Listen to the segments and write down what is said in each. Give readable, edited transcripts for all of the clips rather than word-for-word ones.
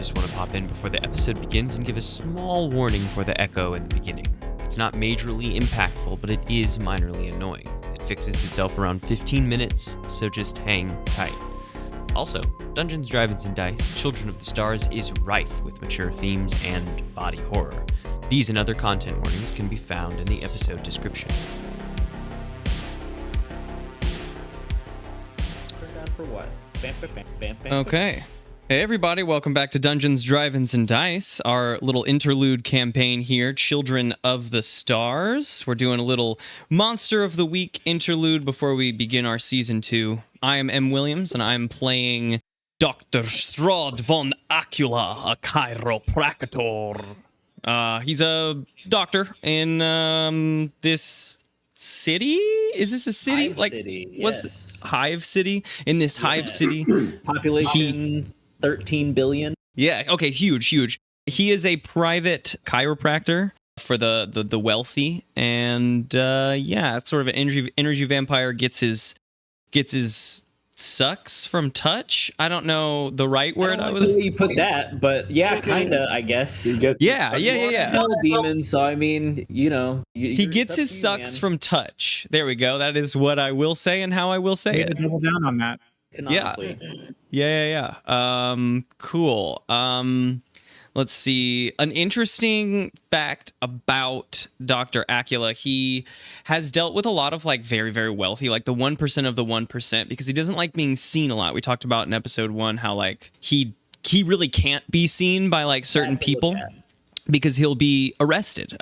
just want to pop in before the episode begins and give a small warning for the echo in the beginning. It's not majorly impactful, but it is minorly annoying. It fixes itself around 15 minutes, so just hang tight. Also, Dungeons, Dragons, and Dice, Children of the Stars is rife with mature themes and body horror. These and other content warnings can be found in the episode description. For what? Bam, bam, bam, bam, bam. Okay. Hey everybody, welcome back to Dungeons, Dragons, and Dice, our little interlude campaign here, Children of the Stars. We're doing a little Monster of the Week interlude before we begin our Season 2. I am M. Williams, and I'm playing Dr. Strahd von Acula, a chiropractor. He's a doctor in this city? Is this a city? Hive City, what's yes. Hive City? In this Hive City. Population 13 billion. Yeah, okay, huge. He is a private chiropractor for the wealthy, and it's sort of an energy vampire. Gets his sucks from touch. I don't know the right word. I was you put that, but yeah, kinda. I guess. Yeah. Hell demon. So I mean, he gets his sucks from touch. There we go. That is what I will say and how I will say it. Double down on that. Yeah. Cool. Let's see. An interesting fact about Dr. Acula, he has dealt with a lot of very, very wealthy, like the 1% of the 1%, because he doesn't like being seen a lot. We talked about in episode 1 how he really can't be seen by certain people because he'll be arrested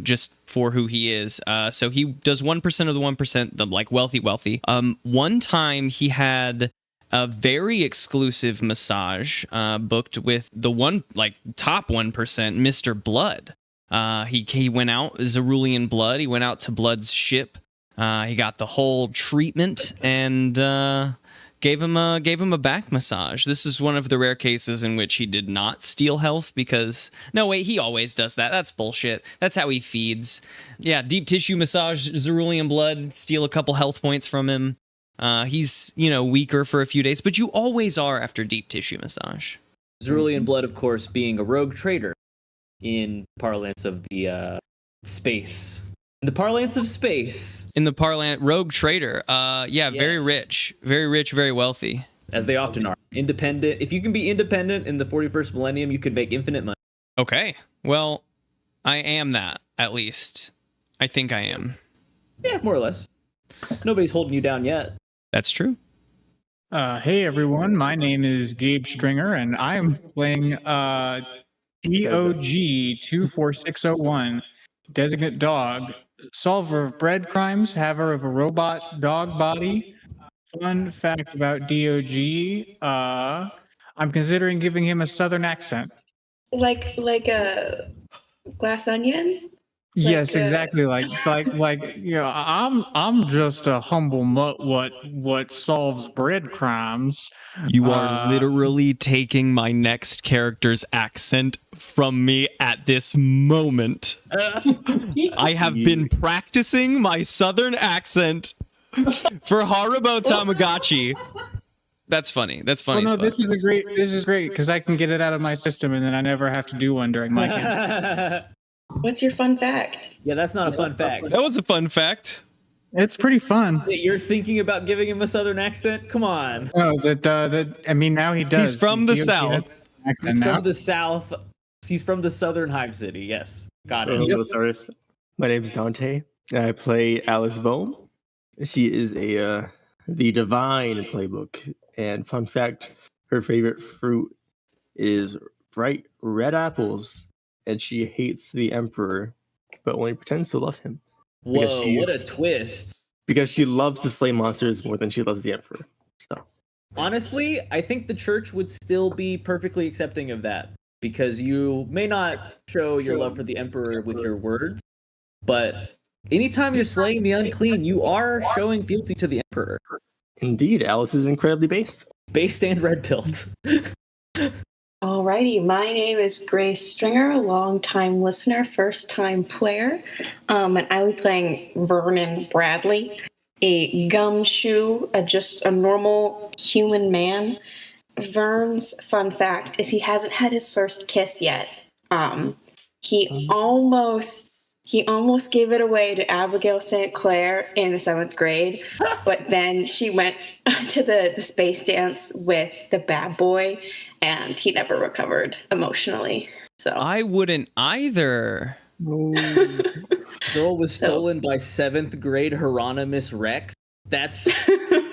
just for who he is. So he does 1% of the 1%, the wealthy. One time he had a very exclusive massage booked with the top 1%, Mr. Blood. He went out, Zerulean Blood. He went out to Blood's ship. He got the whole treatment and gave him a back massage. This is one of the rare cases in which he did not steal health because he always does that. That's bullshit. That's how he feeds. Yeah, deep tissue massage Zerulean Blood, steal a couple health points from him. He's, weaker for a few days, but you always are after deep tissue massage. Zerulean Blood, of course, being a rogue trader in parlance of the space. In the parlance of space. In the rogue trader. Yes. Very rich, very wealthy. As they often are. Independent. If you can be independent in the 41st millennium, you could make infinite money. Okay. Well, I am that, at least. I think I am. Yeah, more or less. Nobody's holding you down yet. That's true. Hey everyone, my name is Gabe Stringer, and I'm playing D.O.G 24601, Designate Dog, solver of bread crimes, haver of a robot dog body. Fun fact about D.O.G, I'm considering giving him a southern accent. Like a glass onion? Yes, exactly. I'm just a humble mutt what solves bread crimes. You are literally taking my next character's accent from me at this moment. I have been practicing my southern accent for Haribo Tamagotchi. That's funny. Oh, no, this is great because I can get it out of my system and then I never have to do one during my campaign. What's your fun fact? Yeah, that's not a fun fact. That was a fun fact. It's pretty fun. You're thinking about giving him a southern accent? Come on. Oh, now he does. He's from the South. He's from the South. He's from the Southern Hive City. Yes. Got it. Hello, Earth. My name is Dante. I play Alice Bohomme. She is the divine playbook. And fun fact, her favorite fruit is bright red apples. And she hates the Emperor, but only pretends to love him. Whoa, what a twist. Because she loves to slay monsters more than she loves the Emperor. So, honestly, I think the church would still be perfectly accepting of that. Because you may not show your love for the Emperor with your words, but anytime you're slaying the unclean, you are showing fealty to the Emperor. Indeed, Alice is incredibly based. Based and red-pilled. Alrighty, my name is Grace Stringer, long-time listener, first-time player, and I will be playing Vernon Bradley, a gumshoe, just a normal human man Vern's fun fact is he hasn't had his first kiss yet. He almost gave it away to Abigail St. Clair in the 7th grade, but then she went to the space dance with the bad boy, and he never recovered emotionally. So I wouldn't either. Girl was stolen by 7th grade Hieronymus Rex. That's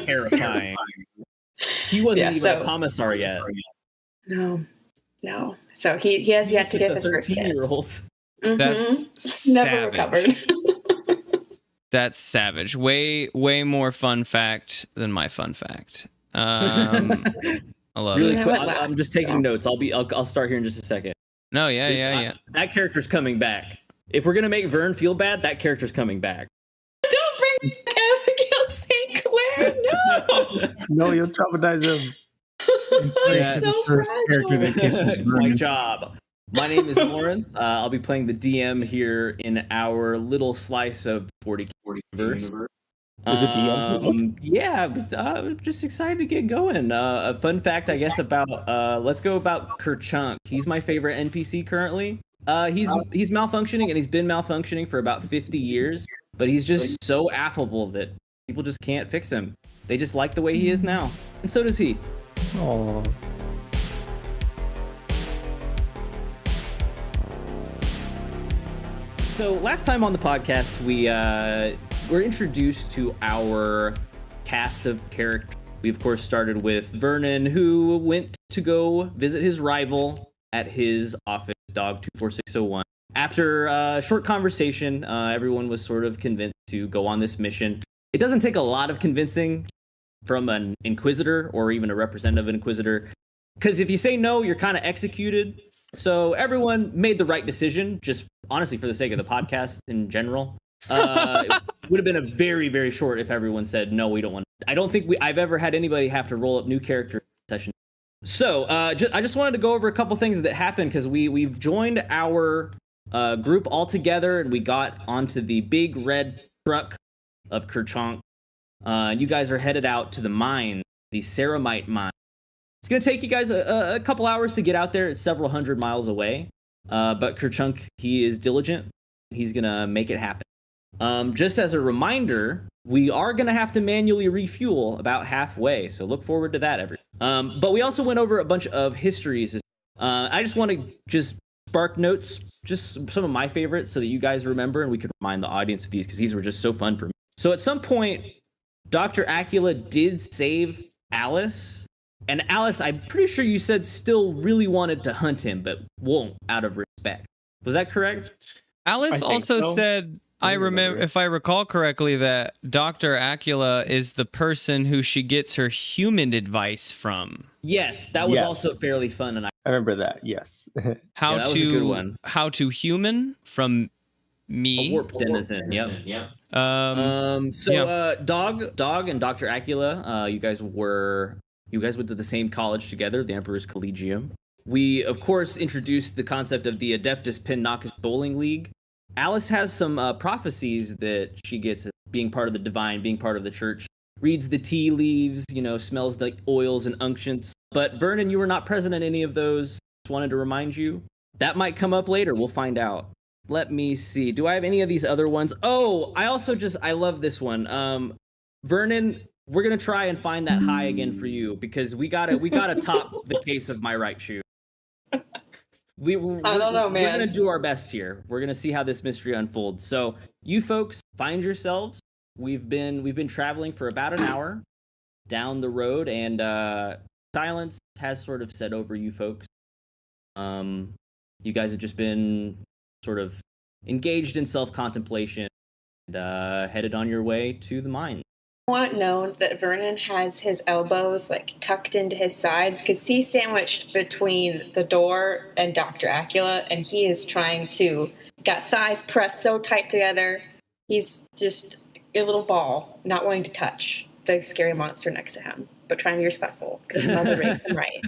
terrifying. He wasn't even a commissar yet. No. So he has yet to get his first kiss. Mm-hmm. That's never savage. recovered. That's savage. Way more fun fact than my fun fact. I love really it. quick, I'm just taking notes. I'll start here in just a second. No, yeah. That character's coming back. If we're gonna make Vern feel bad, that character's coming back. Don't bring back Abigail St. Clair. No. No, you'll traumatize him. That's so first character that kisses It's my Vernon. job. My name is Lawrence. I'll be playing the DM here in our little slice of 40 universe. Is it DM? Yeah, but I'm just excited to get going. A fun fact, I guess, about let's go about Kerchunk. He's my favorite NPC currently. He's malfunctioning, and he's been malfunctioning for about 50 years. But he's just so affable that people just can't fix him. They just like the way he is now, and so does he. Aww. So last time on the podcast, we were introduced to our cast of characters. We of course started with Vernon, who went to go visit his rival at his office, Dog 24601. After a short conversation, everyone was sort of convinced to go on this mission. It doesn't take a lot of convincing from an Inquisitor or even a representative Inquisitor, because if you say no, you're kind of executed. So everyone made the right decision, just honestly for the sake of the podcast in general. It would have been a very, very short if everyone said, no, we don't want to. I don't think I've ever had anybody have to roll up new character session. So I just wanted to go over a couple things that happened, because we've joined our group all together, and we got onto the big red truck of Kerchunk. You guys are headed out to the mine, the Ceramite mine. It's going to take you guys a couple hours to get out there. It's several hundred miles away. But Kerchunk, he is diligent. He's going to make it happen. Just as a reminder, we are going to have to manually refuel about halfway. So look forward to that, everyone. But we also went over a bunch of histories. I just want to just spark notes, just some of my favorites, so that you guys remember and we could remind the audience of these, because these were just so fun for me. So at some point, Dr. Acula did save Alice. And Alice, I'm pretty sure you said still really wanted to hunt him, but won't out of respect. Was that correct? Alice also said, I remember, if I recall correctly, that Dr. Acula is the person who she gets her human advice from. Yes, that was also fairly fun, and I remember that. Yes. that was a good one. How to human from me. A warp denizen. Yep. Dog and Dr. Acula, you guys went to the same college together, the Emperor's Collegium. We, of course, introduced the concept of the Adeptus Pin-Noctis Bowling League. Alice has some prophecies that she gets as being part of the divine, being part of the church. Reads the tea leaves, smells like oils and unctions. But Vernon, you were not present in any of those. Just wanted to remind you. That might come up later. We'll find out. Let me see. Do I have any of these other ones? Oh, I love this one. Vernon, we're gonna try and find that high again for you, because we gotta top the case of my right shoe. I don't know, man. We're gonna do our best here. We're gonna see how this mystery unfolds. So you folks find yourselves. We've been traveling for about an hour down the road, and silence has sort of set over you folks. You guys have just been sort of engaged in self-contemplation and headed on your way to the mine. I want to know that Vernon has his elbows tucked into his sides, because he's sandwiched between the door and Dr. Acula, and he is trying to got thighs pressed so tight together. He's just a little ball, not wanting to touch the scary monster next to him, but trying to be respectful because Mother raised him right.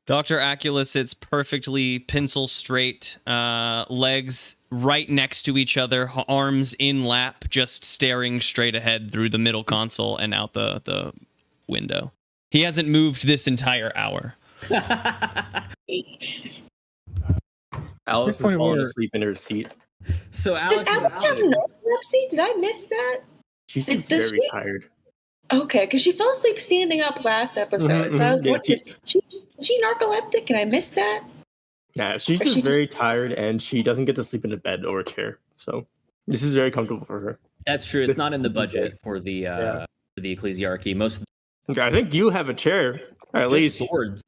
Dr. Acula sits perfectly pencil straight, legs right next to each other, arms in lap, just staring straight ahead through the middle console and out the window. He hasn't moved this entire hour. Alice point is falling where- asleep in her seat. So Does Alice Alice is have narcolepsy? Did I miss that? She's Does just very she? tired. Okay, because she fell asleep standing up last episode. So I was Yeah, wondering, is she narcoleptic? Can I miss that? Yeah, she's Or just she- very tired, and she doesn't get to sleep in a bed or a chair. So this is very comfortable for her. That's true. It's This- not in the budget for the ecclesiarchy. Most of I think you have a chair, at the least. swords.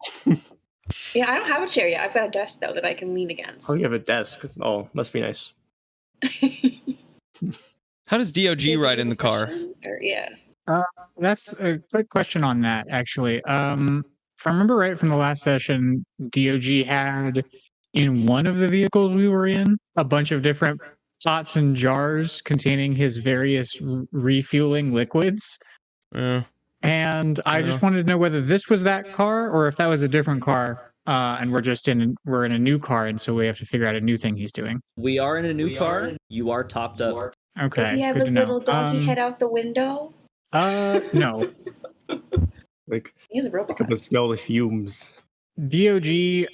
Yeah, I don't have a chair yet. I've got a desk though that I can lean against. Oh, you have a desk. Oh, must be nice. How does D.O.G. ride in the car? Yeah. That's a quick question on that, actually. If I remember right from the last session, DOG had in one of the vehicles we were in a bunch of different pots and jars containing his various refueling liquids. Yeah. And I just wanted to know whether this was that car or if that was a different car. And we're in a new car, and so we have to figure out a new thing he's doing. We are in a new car. You are topped up. Okay, Does he have good his to know. little doggy head out the window? No. Like, He's a I robot. can smell the fumes. DOG is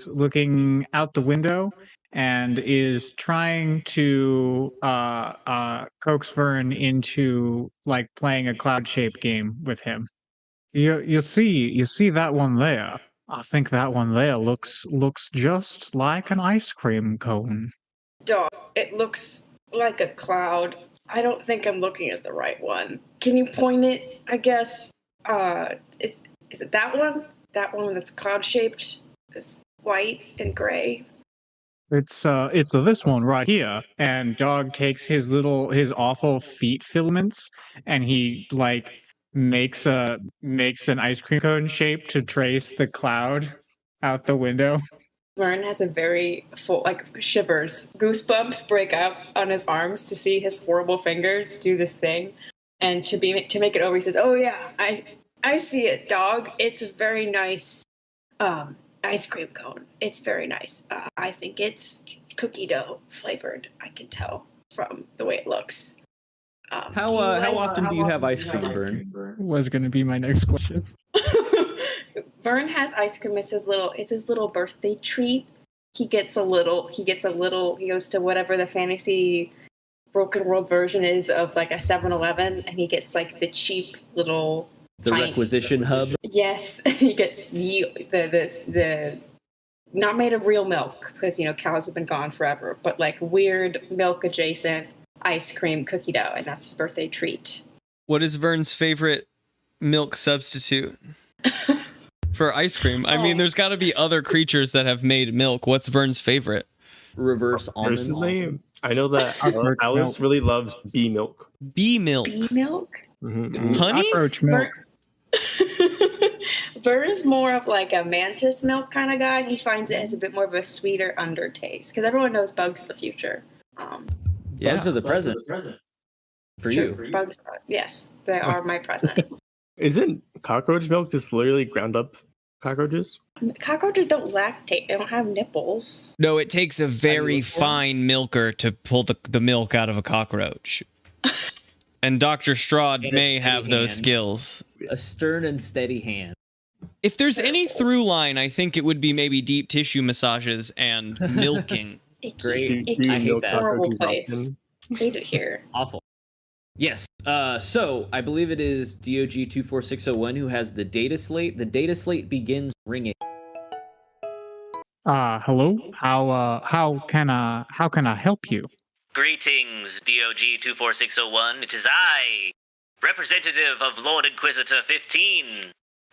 looking out the window and is trying to coax Vern into like playing a cloud shape game with him. You see that one there. I think that one there looks just like an ice cream cone. Dog. It looks like a cloud. I don't think I'm looking at the right one. Can you point it? I guess. Is it that one? That one that's cloud shaped, is white and gray. It's this one right here. And Dog takes his awful feet filaments and he like makes an ice cream cone shape to trace the cloud out the window. Vern has a very full, like, shivers, goosebumps break out on his arms to see his horrible fingers do this thing, and to make it over, he says, "Oh yeah, I see it, Dog. It's a very nice ice cream cone. It's very nice. I think it's cookie dough flavored. I can tell from the way it looks." How often do you have ice cream, Vern? Was going to be my next question. Vern has ice cream as his little birthday treat. He goes to whatever the fantasy broken world version is of like a 7-Eleven, and he gets like the cheap little The pint. requisition hub. Yes, he gets the not made of real milk, because cows have been gone forever, but like weird milk adjacent ice cream cookie dough, and that's his birthday treat. What is Vern's favorite milk substitute for ice cream? I mean, there's got to be other creatures that have made milk. What's Vern's favorite? Reverse almond. Personally, I know that Cockroach Alice milk. really loves bee milk. Bee milk. Bee milk? Mhm. Honey? Cockroach milk. Vern's more of like a mantis milk kind of guy. He finds it has a bit more of a sweeter undertaste, because everyone knows bugs are the future. Bugs are the present. For you. True. Bugs, yes, they are my present. Isn't cockroach milk just literally ground up cockroaches? Cockroaches don't lactate. They don't have nipples. No, it takes a very fine milker to pull the milk out of a cockroach. And Dr. Strahd And a may steady have those hand. skills. A stern and steady hand. If there's any through line, I think it would be maybe deep tissue massages and milking. Icky, Great. icky, I hate milk that. horrible cockroaches place. often? Hate it here. Awful. Yes. So I believe it is DOG 24601 who has the data slate. The data slate begins ringing. Hello. How can I help you? Greetings, DOG 24601. It is I, representative of Lord Inquisitor 15,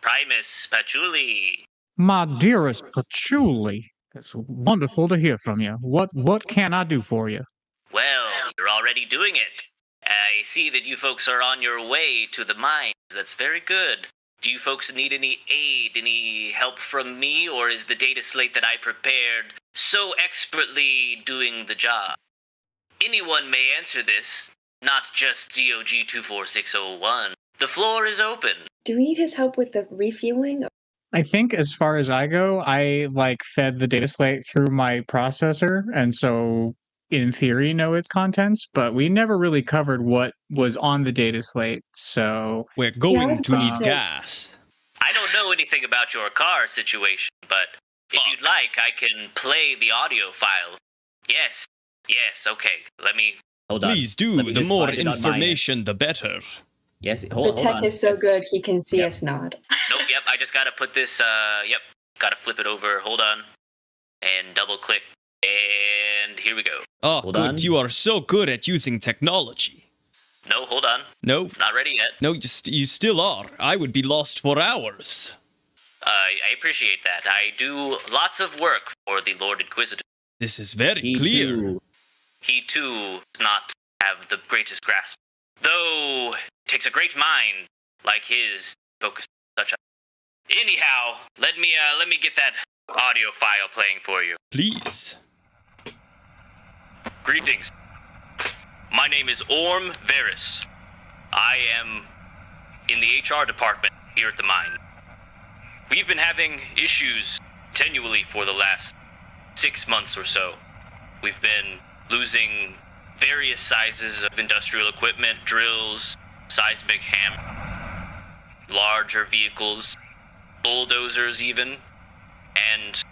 Primus Patchouli. My dearest Patchouli, it's wonderful to hear from you. What can I do for you? Well, you're already doing it. I see that you folks are on your way to the mines. That's very good. Do you folks need any aid, any help from me, or is the data slate that I prepared so expertly doing the job? Anyone may answer this, not just DOG 24601. The floor is open. Do we need his help with the refueling? I think as far as I go, I like fed the data slate through my processor, and so in theory, know its contents, but we never really covered what was on the data slate. So We're Yeah, I going was to about to need say- gas. I don't know anything about your car situation, but if you'd like, I can play the audio file. Yes, okay. Let me. Hold on. Please Let do. me The just more find it on my end. information, the better. Yes, The hold tech on. is so Yes. good he can see Yep. us nod. Nope, yep, I just gotta put this, gotta flip it over. Hold on. And double click. And here we go. Oh, Hold good. on. You are so good at using technology. No, hold on. No, Not ready yet. no, you still are. I would be lost for hours. I appreciate that. I do lots of work for the Lord Inquisitor. This is very He clear. too. He, too, does not have the greatest grasp. Though, it takes a great mind like his to focus on such a... Anyhow, let me get that audio file playing for you. Please. Greetings. My name is Orm Varys. I am in the HR department here at the mine. We've been having issues continually for the last 6 months or so. We've been losing various sizes of industrial equipment, drills, seismic hammer, larger vehicles, bulldozers even, and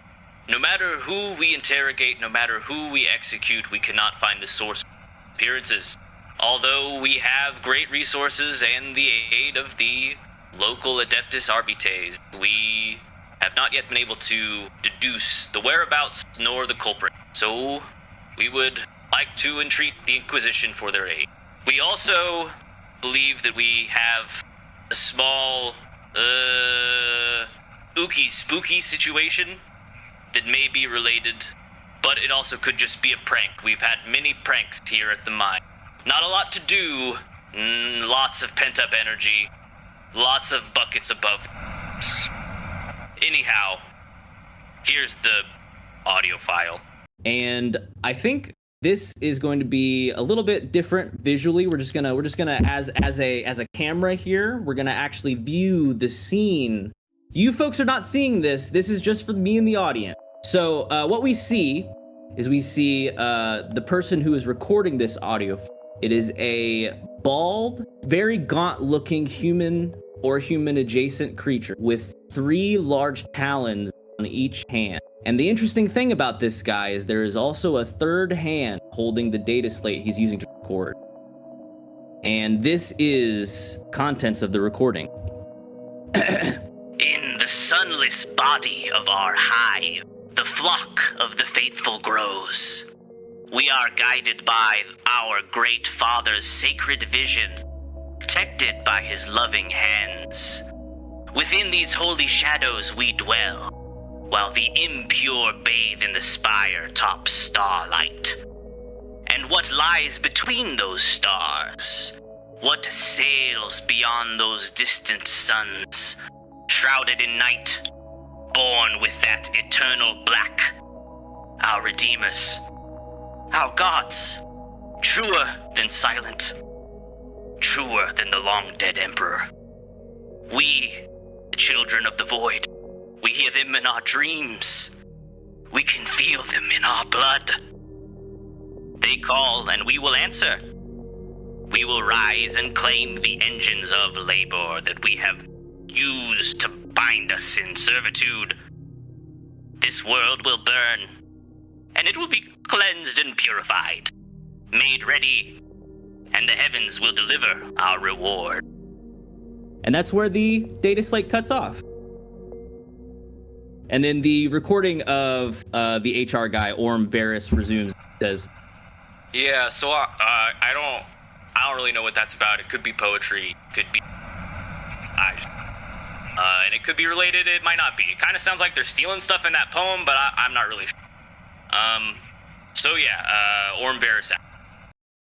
no matter who we interrogate, no matter who we execute, we cannot find the source of appearances. Although we have great resources and the aid of the local Adeptus Arbites, we have not yet been able to deduce the whereabouts nor the culprit. So we would like to entreat the Inquisition for their aid. We also believe that we have a small, ooky spooky situation that may be related, but it also could just be a prank. We've had many pranks here at the mine. Not a lot to do, lots of pent-up energy, lots of buckets above us. Anyhow, here's the audio file. And I think this is going to be a little bit different visually. We're just gonna as a camera here, we're gonna actually view the scene. You folks are not seeing this. This is just for me and the audience. So what we see is the person who is recording this audio. It is a bald, very gaunt-looking human or human-adjacent creature with 3 large talons on each hand. And the interesting thing about this guy is there is also a third hand holding the data slate he's using to record. And this is contents of the recording. In the sunless body of our hive, the flock of the faithful grows. We are guided by our great Father's sacred vision, protected by his loving hands. Within these holy shadows we dwell, while the impure bathe in the spire-top starlight. And what lies between those stars? What sails beyond those distant suns, shrouded in night, born with that eternal black? Our redeemers, our gods, truer than silent, truer than the long-dead emperor. We, the children of the void, we hear them in our dreams. We can feel them in our blood. They call and we will answer. We will rise and claim the engines of labor that we have used to bind us in servitude. This world will burn, and it will be cleansed and purified, made ready, and the heavens will deliver our reward. And that's where the data slate cuts off. And then the recording of the HR guy, Orm Varys, resumes. Says, Yeah, so I don't really know what that's about. It could be poetry, could be, and it could be related. It might not be. It kind of sounds like they're stealing stuff in that poem, but I'm not really sure. So yeah, Orm Varys.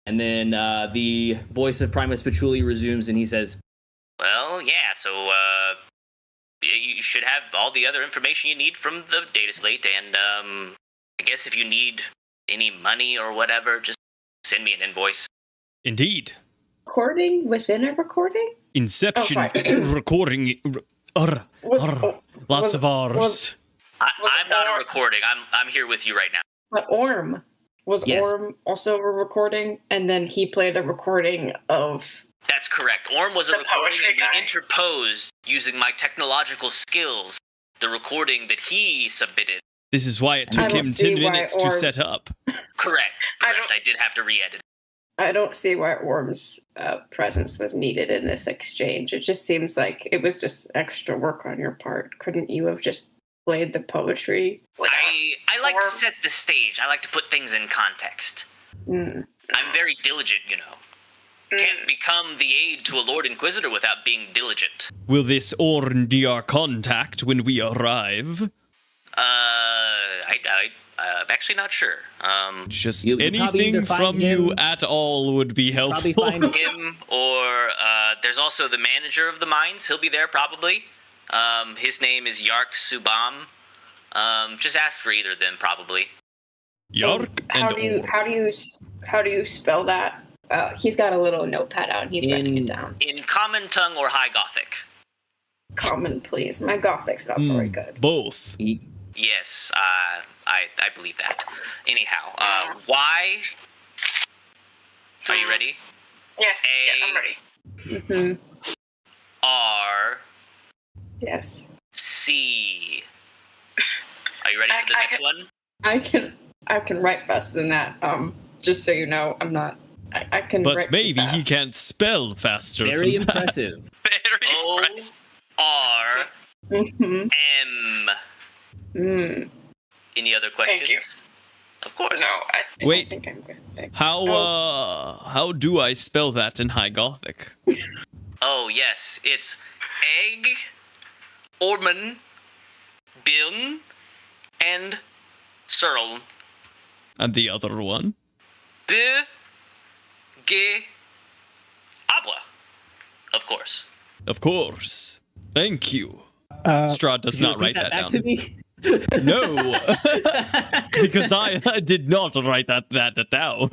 and then the voice of Primus Patchouli resumes, and he says, Well, yeah, so you should have all the other information you need from the data slate, and I guess if you need any money or whatever, just send me an invoice. Indeed. Recording within a recording? Inception recording. Lots of R's. I'm not a recording. I'm here with you right now. But Orm, Was Yes. Orm also a recording? And then he played a recording of... That's correct. Orm was a The recording, poetry and we guy. interposed using my technological skills the recording that he submitted. This is why it I took don't him see 10 why minutes to Orm- set up. Correct. I I did have to re-edit. I don't see why Orm's presence was needed in this exchange. It just seems like it was just extra work on your part. Couldn't you have just played the poetry? I like to Orm? set the stage. I like to put things in context. Mm. I'm very diligent, you know. Can't become the aide to a Lord Inquisitor without being diligent. Will this Orn be our contact when we arrive? I'm actually not sure. Just You probably anything either find from you him- at all would be probably helpful. find- Him or there's also the manager of the mines. He'll be there probably. His name is Yark Subam. Just ask for either of them probably. Yark How and do you Orn. how do you spell that? He's got a little notepad out. And he's writing it down. In Common Tongue or High Gothic. Common, please. My Gothic's not very good. Both. Yes, I believe that. Anyhow, Y. Are you ready? Yes, I'm ready. Mm-hmm. R. Yes, C. Are you ready for the next one? I can write faster than that. Just so you know, I'm not. I can. But write maybe he fast. can't spell faster Very than that. impressive. Very impressive. R. Mhm. M. Mm. Any other questions? you. Of course. No, I Wait. think I'm good. Thanks. How do I spell that in High Gothic? Oh, yes. It's egg, orman, bin, and surl. And the other one? B, G, abla. Of course. Of course. Thank you. Uh, Strahd does Could you not write repeat that back down. to me? No, because I did not write that down.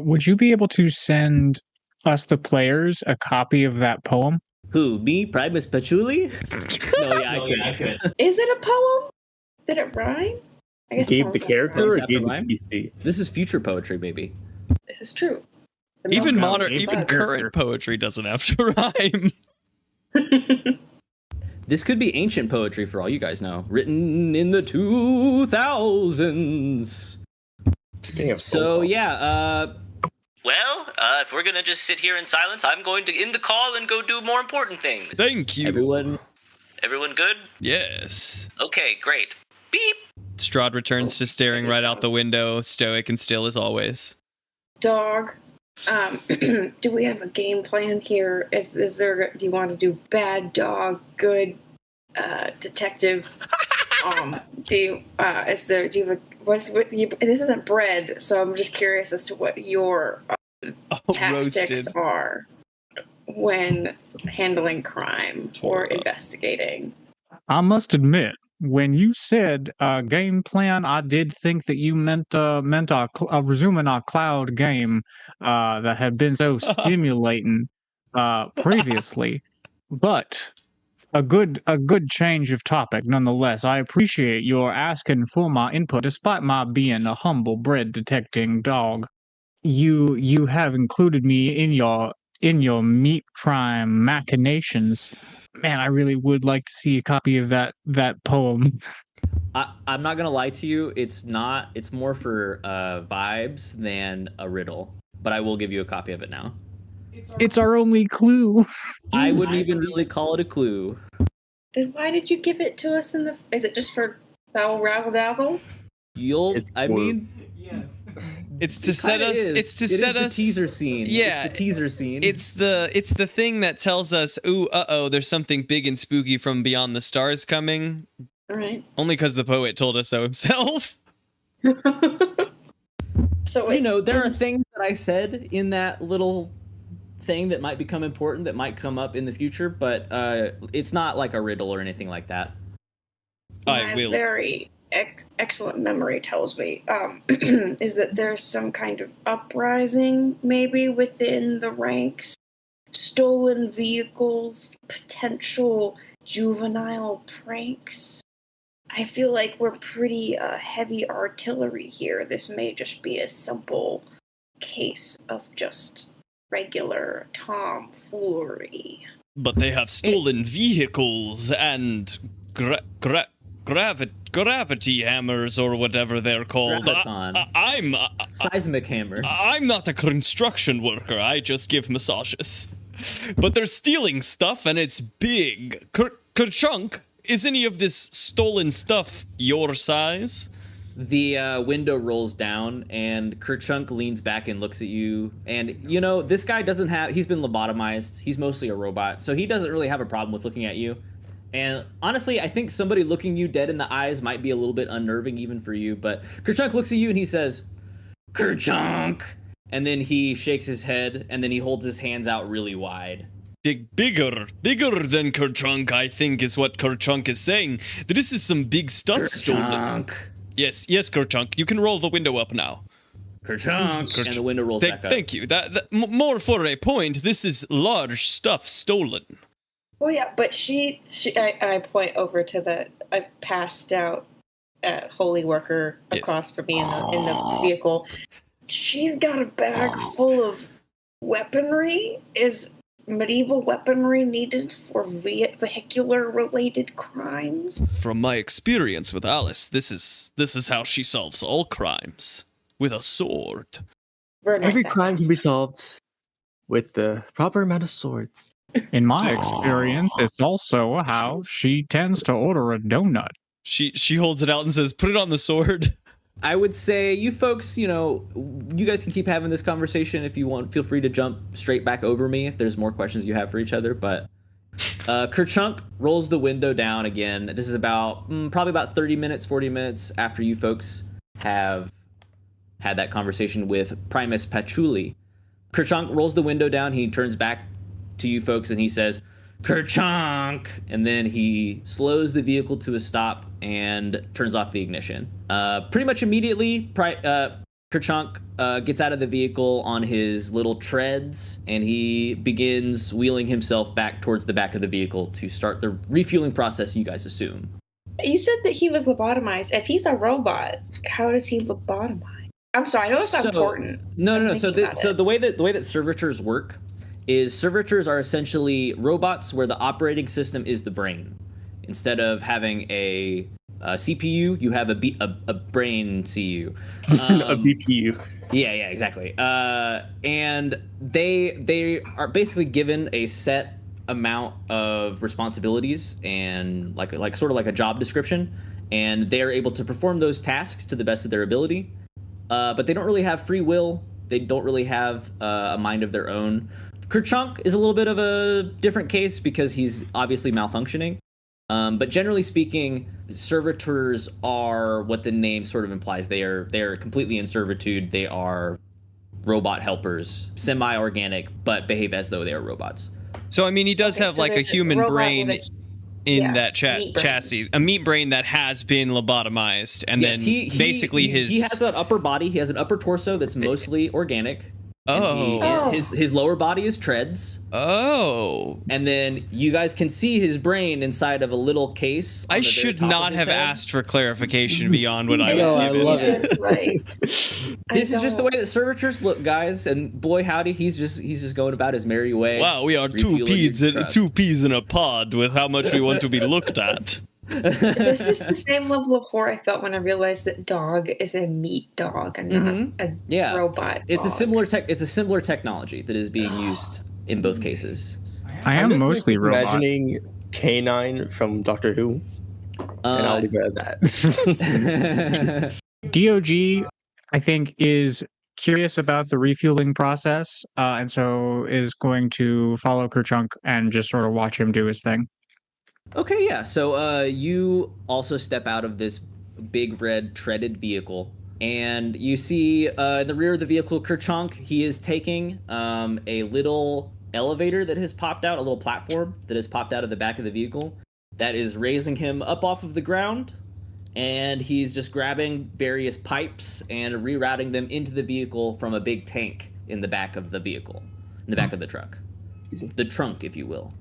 would you be able to send us, the players, a copy of that poem? Who, me, Primus Patchouli? No, yeah, I could. Is it a poem? Did it rhyme? I guess Gabe poems the have character Poems or have to Gabe the rhyme? PC? This is future poetry, baby. rhyme. This is true. The Even milk modern, comes even bugs. current poetry doesn't have to rhyme. This could be ancient poetry for all you guys know. Written in the 2000s. Speaking of So, folk yeah, Well, if we're gonna just sit here in silence, I'm going to end the call and go do more important things. Thank you. everyone. Everyone good? Yes. Okay, great. Beep. Strahd returns to staring right out the window, stoic and still as always. Dog. Do we have a game plan here? Is there? Do you want to do bad dog, good detective? Do you? Is there? Do you have a? This isn't bread, so I'm just curious as to what your tactics Roasted. are when handling crime or Torah. investigating. I must admit, when you said game plan, I did think that you meant resuming our cloud game that had been so stimulating previously. But a good change of topic nonetheless. I appreciate your asking for my input, despite my being a humble bread detecting dog. You have included me in your meat crime machinations. Man, I really would like to see a copy of that poem. I'm not gonna lie to you. It's not. It's more for vibes than a riddle. But I will give you a copy of it now. It's our only clue. I wouldn't even really call it a clue. Then why did you give it to us in the? Is it just for foul razzle dazzle? It's I for- mean, It's to it set kinda us. is. It's to It is set the us. teaser scene. Yeah, it's the teaser scene. It's the thing that tells us, ooh, there's something big and spooky from beyond the stars coming. All right. Only because the poet told us so himself. So you know, there are things that I said in that little thing that might become important, that might come up in the future, but it's not like a riddle or anything like that. I my will. very excellent memory tells me is that there's some kind of uprising maybe within the ranks, stolen vehicles, potential juvenile pranks. I feel like we're pretty heavy artillery here. This may just be a simple case of just regular tomfoolery. But they have stolen vehicles and gravity hammers or whatever they're called. Graviton. Seismic hammers. I'm not a construction worker. I just give massages. But they're stealing stuff and it's big. Kerchunk, is any of this stolen stuff your size? The window rolls down, and Kerchunk leans back and looks at you. And, you know, this guy he's been lobotomized. He's mostly a robot, so he doesn't really have a problem with looking at you. And honestly, I think somebody looking you dead in the eyes might be a little bit unnerving even for you. But Kerchunk looks at you and he says, Kerchunk! And then he shakes his head, and then he holds his hands out really wide. Bigger than Kerchunk, I think is what Kerchunk is saying. This is some big stuff stolen. Yes, Kerchunk. You can roll the window up now. Kerchunk. And the window rolls back up. Thank you. That more for a point. This is large stuff stolen. Oh yeah, but I point over to a passed out holy worker across from me in the vehicle. She's got a bag full of weaponry. Is medieval weaponry needed for vehicular-related crimes? From my experience with Alice, this is how she solves all crimes. With a sword. Every crime can be solved with the proper amount of swords. In my experience, it's also how she tends to order a donut. She holds it out and says, "Put it on the sword." I would say you folks, you know, you guys can keep having this conversation if you want. Feel free to jump straight back over me if there's more questions you have for each other. But Kerchunk rolls the window down again. This is probably about 30 minutes, 40 minutes after you folks have had that conversation with Primus Patchouli. Kerchunk rolls the window down. He turns back to you folks and he says, Kerchunk! And then he slows the vehicle to a stop and turns off the ignition. Pretty much immediately, Kerchunk gets out of the vehicle on his little treads, and he begins wheeling himself back towards the back of the vehicle to start the refueling process, you guys assume. You said that he was lobotomized. If he's a robot, how does he lobotomize? I'm sorry, I know it's not important. No. So the way that servitors work is servitors are essentially robots where the operating system is the brain. Instead of having a CPU, you have a brain CU. A BPU. Yeah, exactly. And they are basically given a set amount of responsibilities and like sort of like a job description, and they are able to perform those tasks to the best of their ability. But they don't really have free will. They don't really have a mind of their own. Kerchunk is a little bit of a different case because he's obviously malfunctioning. But generally speaking, servitors are what the name sort of implies. They are completely in servitude. They are robot helpers, semi-organic, but behave as though they are robots. So I mean, he does have like a human brain in that chassis, a meat brain that has been lobotomized, and then he has an upper body. He has an upper torso that's mostly organic. His lower body is treads. And then you guys can see his brain inside of a little case. I should not have asked for clarification beyond what I was given. I love it. Right. This is just the way that servitors look, guys. And boy, howdy, he's just going about his merry way. Wow, we are two peas in a pod with how much we want to be looked at. This is the same level of horror I felt when I realized that dog is a meat dog and not a robot. It's a similar technology that is being used in both cases. I am mostly robot. Imagining K9 from Doctor Who, and I'll leave it at that. D.O.G, I think, is curious about the refueling process, and so is going to follow Kerchunk and just sort of watch him do his thing. Okay, yeah. So you also step out of this big red treaded vehicle, and you see in the rear of the vehicle, Kerchunk. He is taking a little elevator that has popped out, a little platform that has popped out of the back of the vehicle that is raising him up off of the ground, and he's just grabbing various pipes and rerouting them into the vehicle from a big tank in the back of the vehicle, in the back of the truck. The trunk, if you will.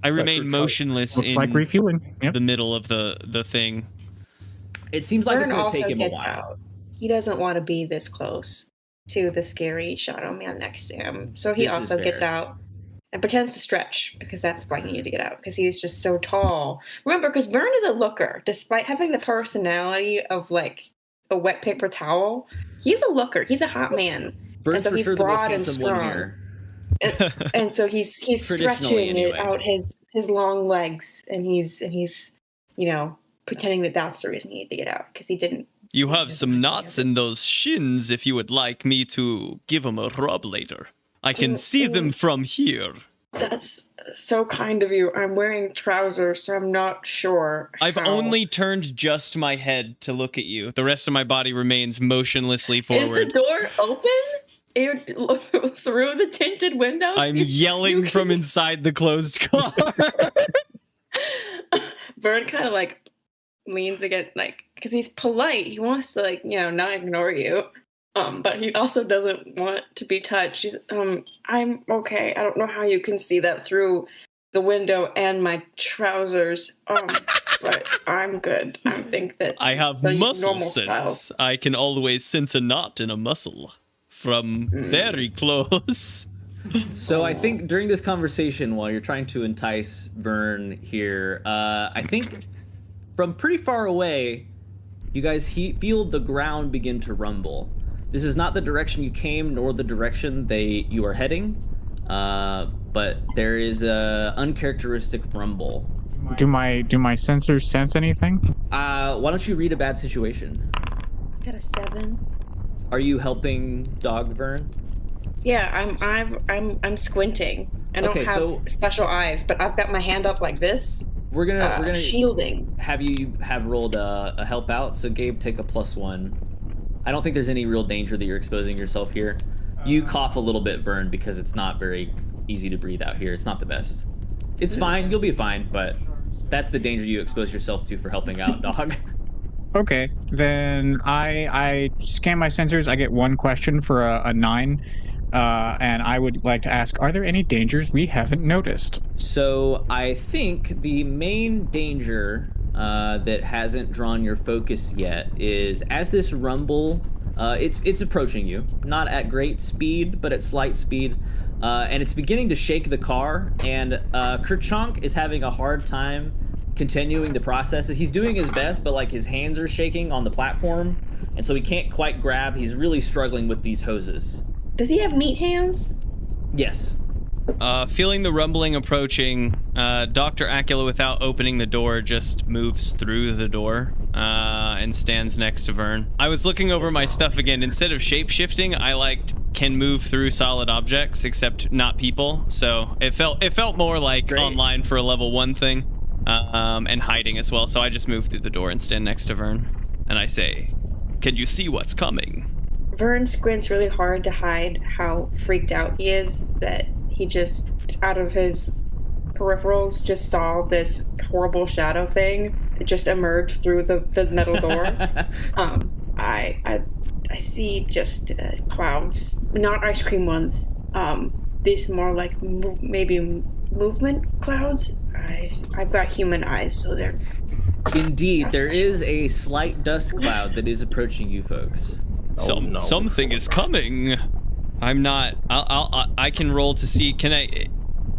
I remain motionless Looks in like refueling. Yep. the middle of the thing. It seems like it's Vernon going to take also him a gets while. out. He doesn't want to be this close to the scary shadow man next to him. So he This is also gets fair. out and pretends to stretch because that's why he needed to get out because he's just so tall. Remember, because Vern is a looker, despite having the personality of like a wet paper towel. He's a looker. He's a hot man. Vern's and so for he's sure the most broad and handsome one strong. here. And so he's Traditionally, stretching anyway. out his long legs and he's pretending that that's the reason he needed to get out because he didn't. You have some knots in those shins if you would like me to give them a rub later. I can see them from here. That's so kind of you. I'm wearing trousers, so I'm not sure. I've how. only turned just my head to look at you. The rest of my body remains motionlessly Is forward. the door open? Through the tinted windows? I'm yelling from inside the closed car. Vern kind of like leans against, like, because he's polite. He wants to, like, not ignore you. But he also doesn't want to be touched. He's, I'm okay. I don't know how you can see that through the window and my trousers. But I'm good. I think that I have the muscle normal sense. style. I can always sense a knot in a muscle from very close. So I think during this conversation, while you're trying to entice Vern here, I think from pretty far away, you guys feel the ground begin to rumble. This is not the direction you came, nor the direction you are heading, but there is a uncharacteristic rumble. Do my sensors sense anything? Why don't you read a bad situation? Got a 7. Are you helping Dog Vern? Yeah, I'm squinting. I don't have special eyes, but I've got my hand up like this. We're gonna shielding. Have you rolled a help out? So Gabe, take a +1. I don't think there's any real danger that you're exposing yourself here. You cough a little bit, Vern, because it's not very easy to breathe out here. It's not the best. It's fine. You'll be fine, but that's the danger you expose yourself to for helping out, Dog. Okay, then I scan my sensors. I get one question for a 9, and I would like to ask: are there any dangers we haven't noticed? So I think the main danger that hasn't drawn your focus yet is as this rumble, it's approaching you, not at great speed, but at slight speed, and it's beginning to shake the car. And Kerchunk is having a hard time continuing the processes. He's doing his best, but like his hands are shaking on the platform, and so he can't quite grab. He's really struggling with these hoses. Does he have meat hands? Yes. Feeling the rumbling approaching, Dr. Acula, without opening the door, just moves through the door and stands next to Vern. I was looking over my stuff again. Instead of shape-shifting, I can move through solid objects, except not people. So it felt more like online for a level 1 thing, and hiding as well. So I just moved through the door and stand next to Vern, and I say, "Can you see what's coming?" Vern squints really hard to hide how freaked out he is that he just, out of his peripherals, just saw this horrible shadow thing that just emerged through the metal door. I see just clouds, not ice cream ones. These more like maybe movement clouds. I've got human eyes, so they're... Indeed, there is a slight dust cloud that is approaching you folks. Something is coming. I'm not. I can roll to see. Can I?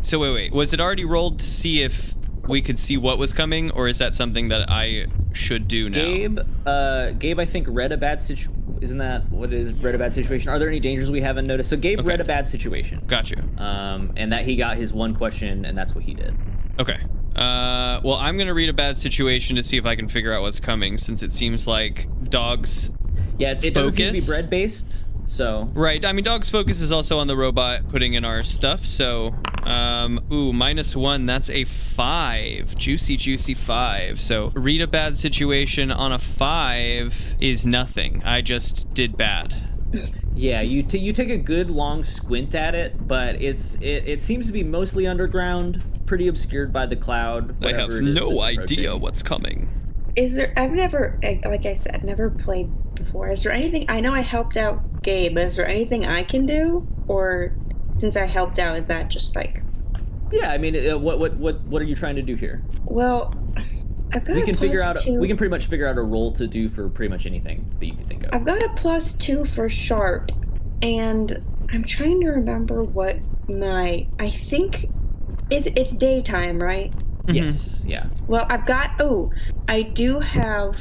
So wait. Was it already rolled to see if we could see what was coming, or is that something that I should do now? Gabe, I think read a bad situation. Isn't that what is read a bad situation? Are there any dangers we haven't noticed? So Gabe read a bad situation. Got you. And that he got his one question, and that's what he did. Okay. Well, I'm gonna read a bad situation to see if I can figure out what's coming, since it seems like Dog's. Yeah, it doesn't seem to be bread based. So right, I mean, Dog's focus is also on the robot putting in our stuff. So, -1. That's a 5. Juicy 5. So read a bad situation on a 5 is nothing. I just did bad. Yeah, you take a good long squint at it, but it seems to be mostly underground, pretty obscured by the cloud. I have no idea what's coming. Is there? I've never, like I said, never played before. Is there anything? I know I helped out Gabe. Is there anything I can do, or since I helped out, is that just like Yeah, I mean, what are you trying to do here? Well, I've got We a can figure plus out. 2. We can pretty much figure out a role to do for pretty much anything that you can think of. I've got a plus 2 for sharp, and I'm trying to remember what I think it's daytime, right? Yes. Yeah. Well, I do have.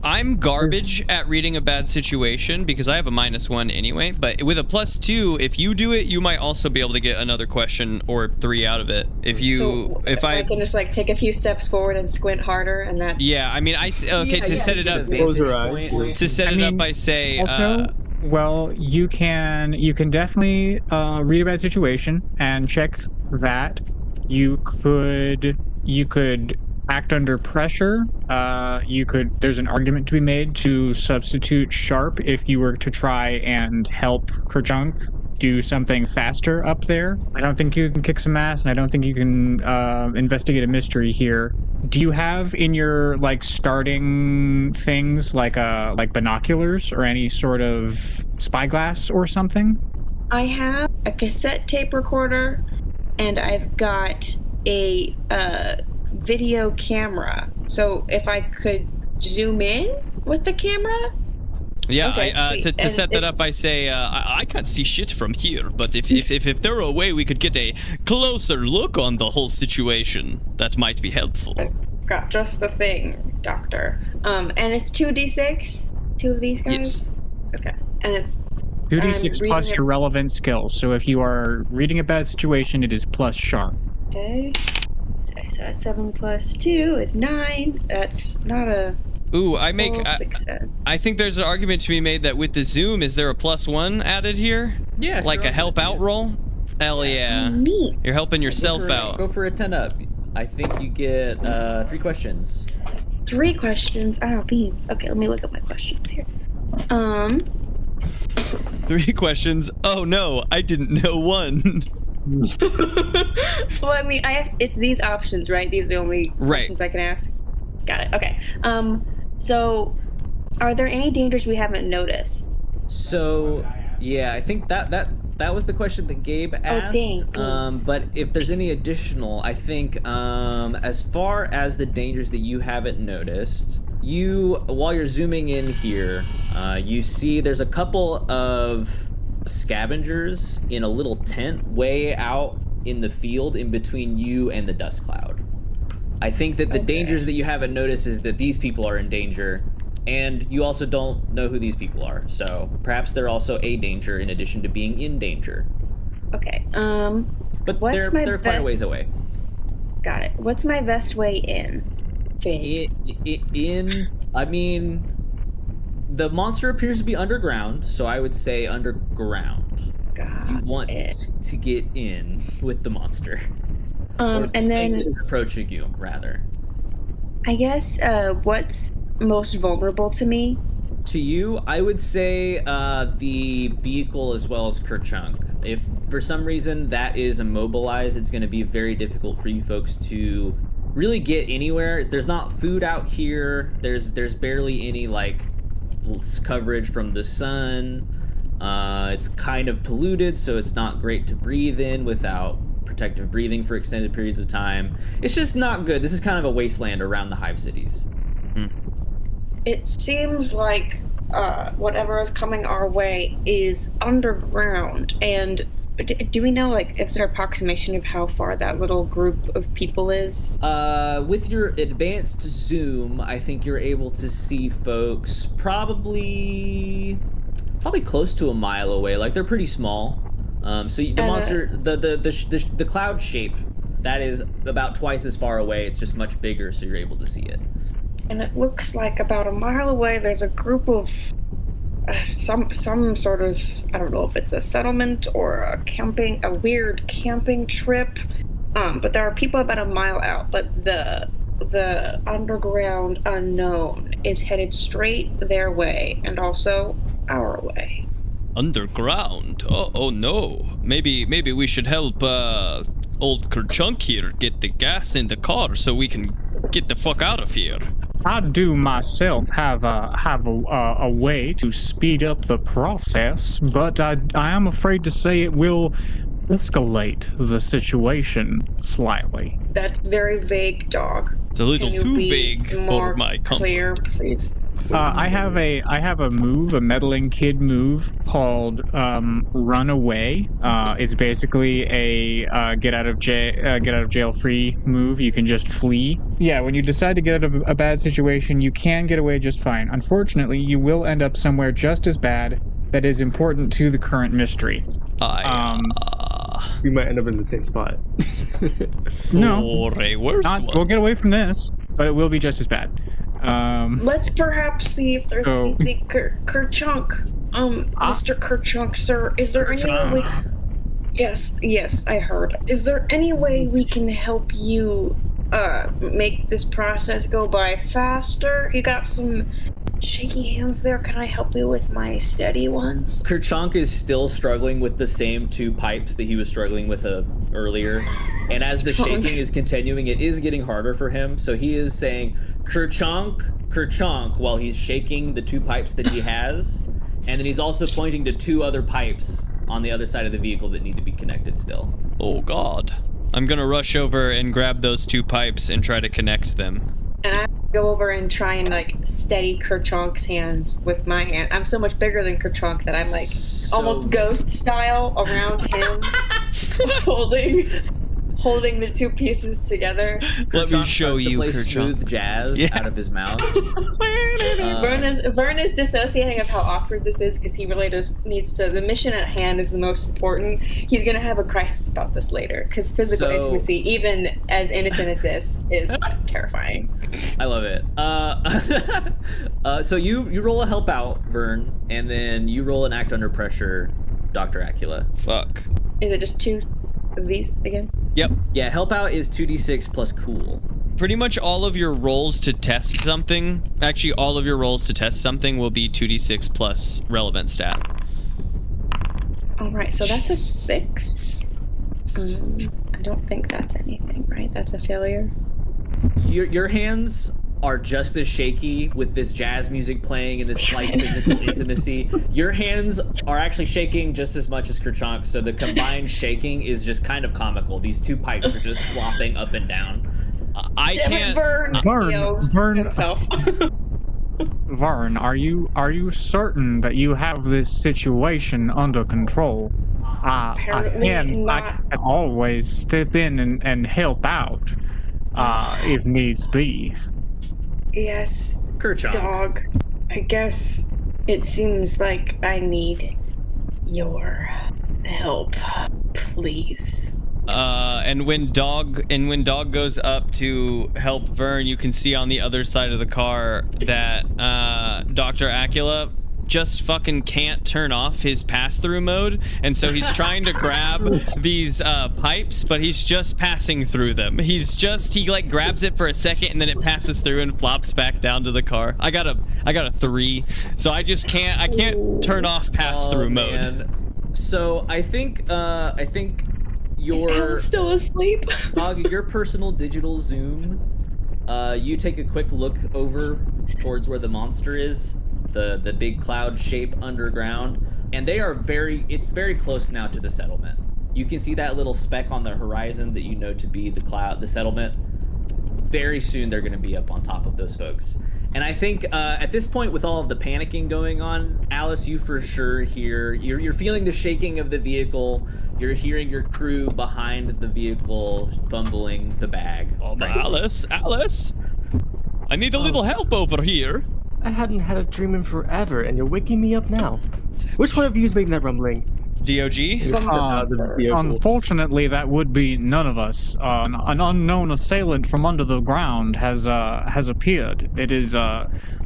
I'm garbage at reading a bad situation because I have a -1 anyway, but with a +2, if you do it, you might also be able to get another question or 3 out of it. I can just like take a few steps forward and squint harder, and that. Yeah, I mean, to set it up, Close your eyes. to set it up, I say, Also, well, you can definitely read a bad situation and check that. You could act under pressure. There's an argument to be made to substitute sharp if you were to try and help Kerchunk do something faster up there. I don't think you can kick some ass, and I don't think you can investigate a mystery here. Do you have in your like starting things like binoculars or any sort of spyglass or something? I have a cassette tape recorder, and I've got a video camera. So if I could zoom in with the camera. yeah, Okay, sweet. to And set that up, it's- I say, I can't see shit from here, but if there were a way we could get a closer look on the whole situation, that might be helpful. Got just the thing, Doctor. And it's 2d6? 2 of these guys? Yes. Okay. And it's 2d6 plus reading your relevant skills. So if you are reading a bad situation, it is plus sharp. okay. So 7 plus 2 is 9. That's not a Ooh, full success. I think there's an argument to be made that with the zoom, is there a +1 added here? Yeah. Like sure, a help out roll? Hell yeah. Neat. You're helping yourself out. Go for a 10 up. I think you get 3 questions. 3 questions. Oh, beans. Okay, let me look at my questions here. 3 questions. Oh no, I didn't know one. Well, I mean, it's these options, right? These are the only Right. questions I can ask. Got it. Okay. So are there any dangers we haven't noticed? So, yeah, I think that was the question that Gabe asked. thanks. But if there's any additional, I think as far as the dangers that you haven't noticed, while you're zooming in here, you see there's a couple of scavengers in a little tent way out in the field in between you and the dust cloud. I think that the dangers that you haven't noticed is that these people are in danger, and you also don't know who these people are. So perhaps they're also a danger in addition to being in danger. Okay. But What's my they're quite a best- ways away. Got it. What's my best way in? I mean, the monster appears to be underground, so I would say underground. Got You want it. to get in with the monster. Or the And thing then that is approaching you, rather. I guess what's most vulnerable to me? To you, I would say the vehicle as well as Kerchunk. If for some reason that is immobilized, it's going to be very difficult for you folks to really get anywhere. There's not food out here. There's barely any like coverage from the sun. It's kind of polluted, so it's not great to breathe in without protective breathing for extended periods of time. It's just not good. This is kind of a wasteland around the hive cities. It seems like whatever is coming our way is underground. And do we know, like, is there an approximation of how far that little group of people is? With your advanced zoom, I think you're able to see folks probably close to a mile away. Like, they're pretty small. So the monster, the cloud shape, that is about twice as far away. It's just much bigger, so you're able to see it. And it looks like about a mile away there's a group of some sort of, I don't know if it's a settlement or a weird camping trip. But there are people about a mile out, but the underground unknown is headed straight their way and also our way. Underground? Oh no. Maybe we should help old Kerchunk here get the gas in the car so we can get the fuck out of here. I do myself have a way to speed up the process, but I am afraid to say it will escalate the situation slightly. That's very vague, dog. It's a little Can you too be vague for more my clear, comfort. please? I have a move, a meddling kid move called Run Away. It's basically a get out of jail free move. You can just flee. Yeah, when you decide to get out of a bad situation, you can get away just fine. Unfortunately, you will end up somewhere just as bad that is important to the current mystery. We might end up in the same spot. No, Or a worse not. one. We'll get away from this, but it will be just as bad. Let's perhaps see if there's So- anything. Kerchunk. Mr. Kerchunk, sir, is there any way we... Yes, I heard. Is there any way we can help you make this process go by faster? You got some shaky hands there. Can I help you with my steady ones? Kerchunk is still struggling with the same 2 pipes that he was struggling with earlier. And as the shaking is continuing, it is getting harder for him. So he is saying, Kerchunk, while he's shaking the 2 pipes that he has. And then he's also pointing to 2 other pipes on the other side of the vehicle that need to be connected still. Oh God. I'm gonna rush over and grab those 2 pipes and try to connect them. And I go over and try and like steady Kerchunk's hands with my hand. I'm so much bigger than Kerchunk that I'm like almost ghost style around him, holding the 2 pieces together. Let me Kerchunk show starts to you, play Kerchunk. smooth jazz out of his mouth. Vern is dissociating of how awkward this is because he really just needs to. The mission at hand is the most important. He's gonna have a crisis about this later because physical intimacy, even as innocent as this, is terrifying. I love it. So you roll a help out, Vern, and then you roll an act under pressure, Dr. Acula. Fuck. Is it just 2 of these again? Yep. Yeah, help out is 2d6 plus cool. Pretty much all of your rolls to test something, actually all of your rolls to test something will be 2d6 plus relevant stat. Alright, so that's a 6. I don't think that's anything, right? That's a failure. Your hands are just as shaky with this jazz music playing and this slight physical intimacy. Your hands are actually shaking just as much as Kerchunk, so the combined shaking is just kind of comical. These 2 pipes are just flopping up and down. I can't. Vern, himself. Vern, are you certain that you have this situation under control? I can always step in and help out if needs be. Yes, Kerchunk. dog. I guess it seems like I need your help, please. And when dog goes up to help Vern, you can see on the other side of the car that Dr. Acula just fucking can't turn off his pass-through mode, and so he's trying to grab these pipes, but he's just passing through them. He like grabs it for a second, and then it passes through and flops back down to the car. I got a 3, so I can't turn off pass-through mode. Man. So I think Is Alan still asleep? Dog, your personal digital zoom, you take a quick look over towards where the monster is, the big cloud shape underground, and it's very close now to the settlement. You can see that little speck on the horizon that you know to be the settlement. Very soon they're going to be up on top of those folks. And I think at this point, with all of the panicking going on, Alice, you for sure you're feeling the shaking of the vehicle. You're hearing your crew behind the vehicle fumbling the bag. Oh, Alice, I need a little help over here. I hadn't had a dream in forever, and you're waking me up now. Which one of you is making that rumbling? D.O.G? The vehicle. Unfortunately, that would be none of us. An unknown assailant from under the ground has appeared. It is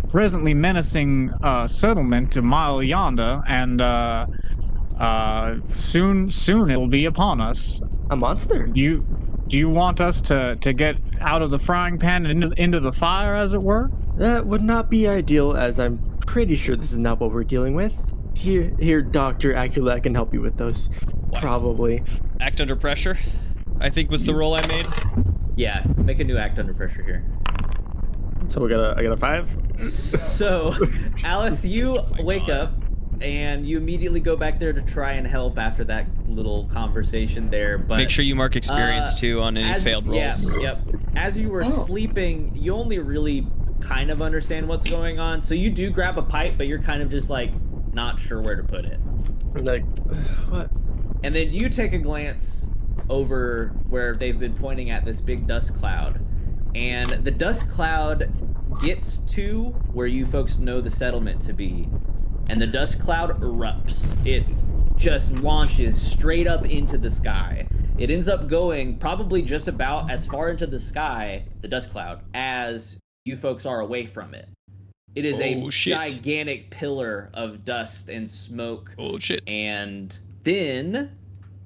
presently menacing settlement a mile yonder, and soon it'll be upon us. A monster? Do you want us to get out of the frying pan and into the fire, as it were? That would not be ideal, as I'm pretty sure this is not what we're dealing with. Here, Dr. Acula can help you with those. Probably. Act under pressure, I think was the roll I made. Yeah, make a new act under pressure here. So I got a 5? So, Alice, you wake up, and you immediately go back there to try and help after that little conversation there. But Make sure you mark experience too on any failed rolls. Yeah, yep. As you were sleeping, you only really kind of understand what's going on. So you do grab a pipe, but you're kind of just like not sure where to put it. Like, what? And then you take a glance over where they've been pointing at this big dust cloud. And the dust cloud gets to where you folks know the settlement to be. And the dust cloud erupts. It just launches straight up into the sky. It ends up going probably just about as far into the sky, the dust cloud, as you folks are away from it. It is a gigantic pillar of dust and smoke. Oh, shit. And then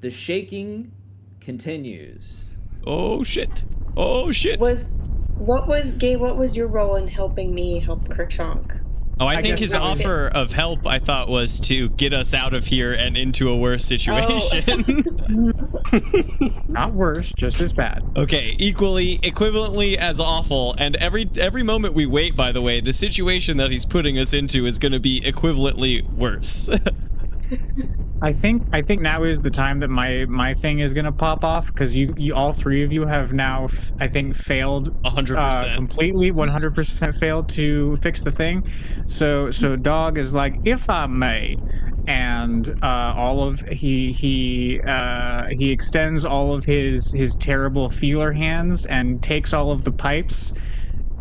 the shaking continues. Oh, shit. Oh, shit. Gabe, what was your role in helping me help Kerchonk? Oh, I think his offer of help, I thought, was to get us out of here and into a worse situation. Not worse, just as bad. Okay, equivalently as awful. And every moment we wait, by the way, the situation that he's putting us into is going to be equivalently worse. I think now is the time that my thing is gonna pop off, because you all three of you have now I think failed 100%. Completely 100% failed to fix the thing. So Dog is like, if I may, and he extends all of his terrible feeler hands and takes all of the pipes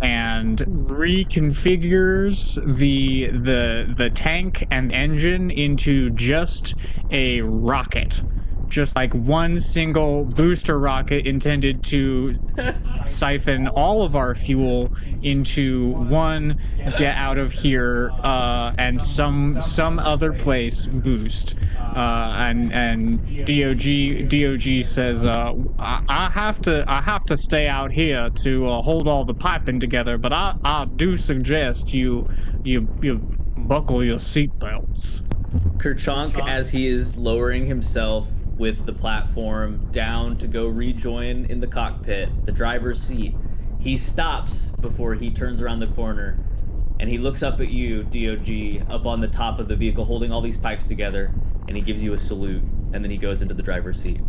and reconfigures the tank and engine into just a rocket. Just like one single booster rocket intended to siphon all of our fuel into one get out of here and some other place boost. And D.O.G says, I have to stay out here to hold all the piping together, but I do suggest you buckle your seatbelts. Kerchonk, as he is lowering himself with the platform down to go rejoin in the cockpit, the driver's seat, he stops before he turns around the corner, and he looks up at you, D.O.G, up on the top of the vehicle, holding all these pipes together, and he gives you a salute, and then he goes into the driver's seat.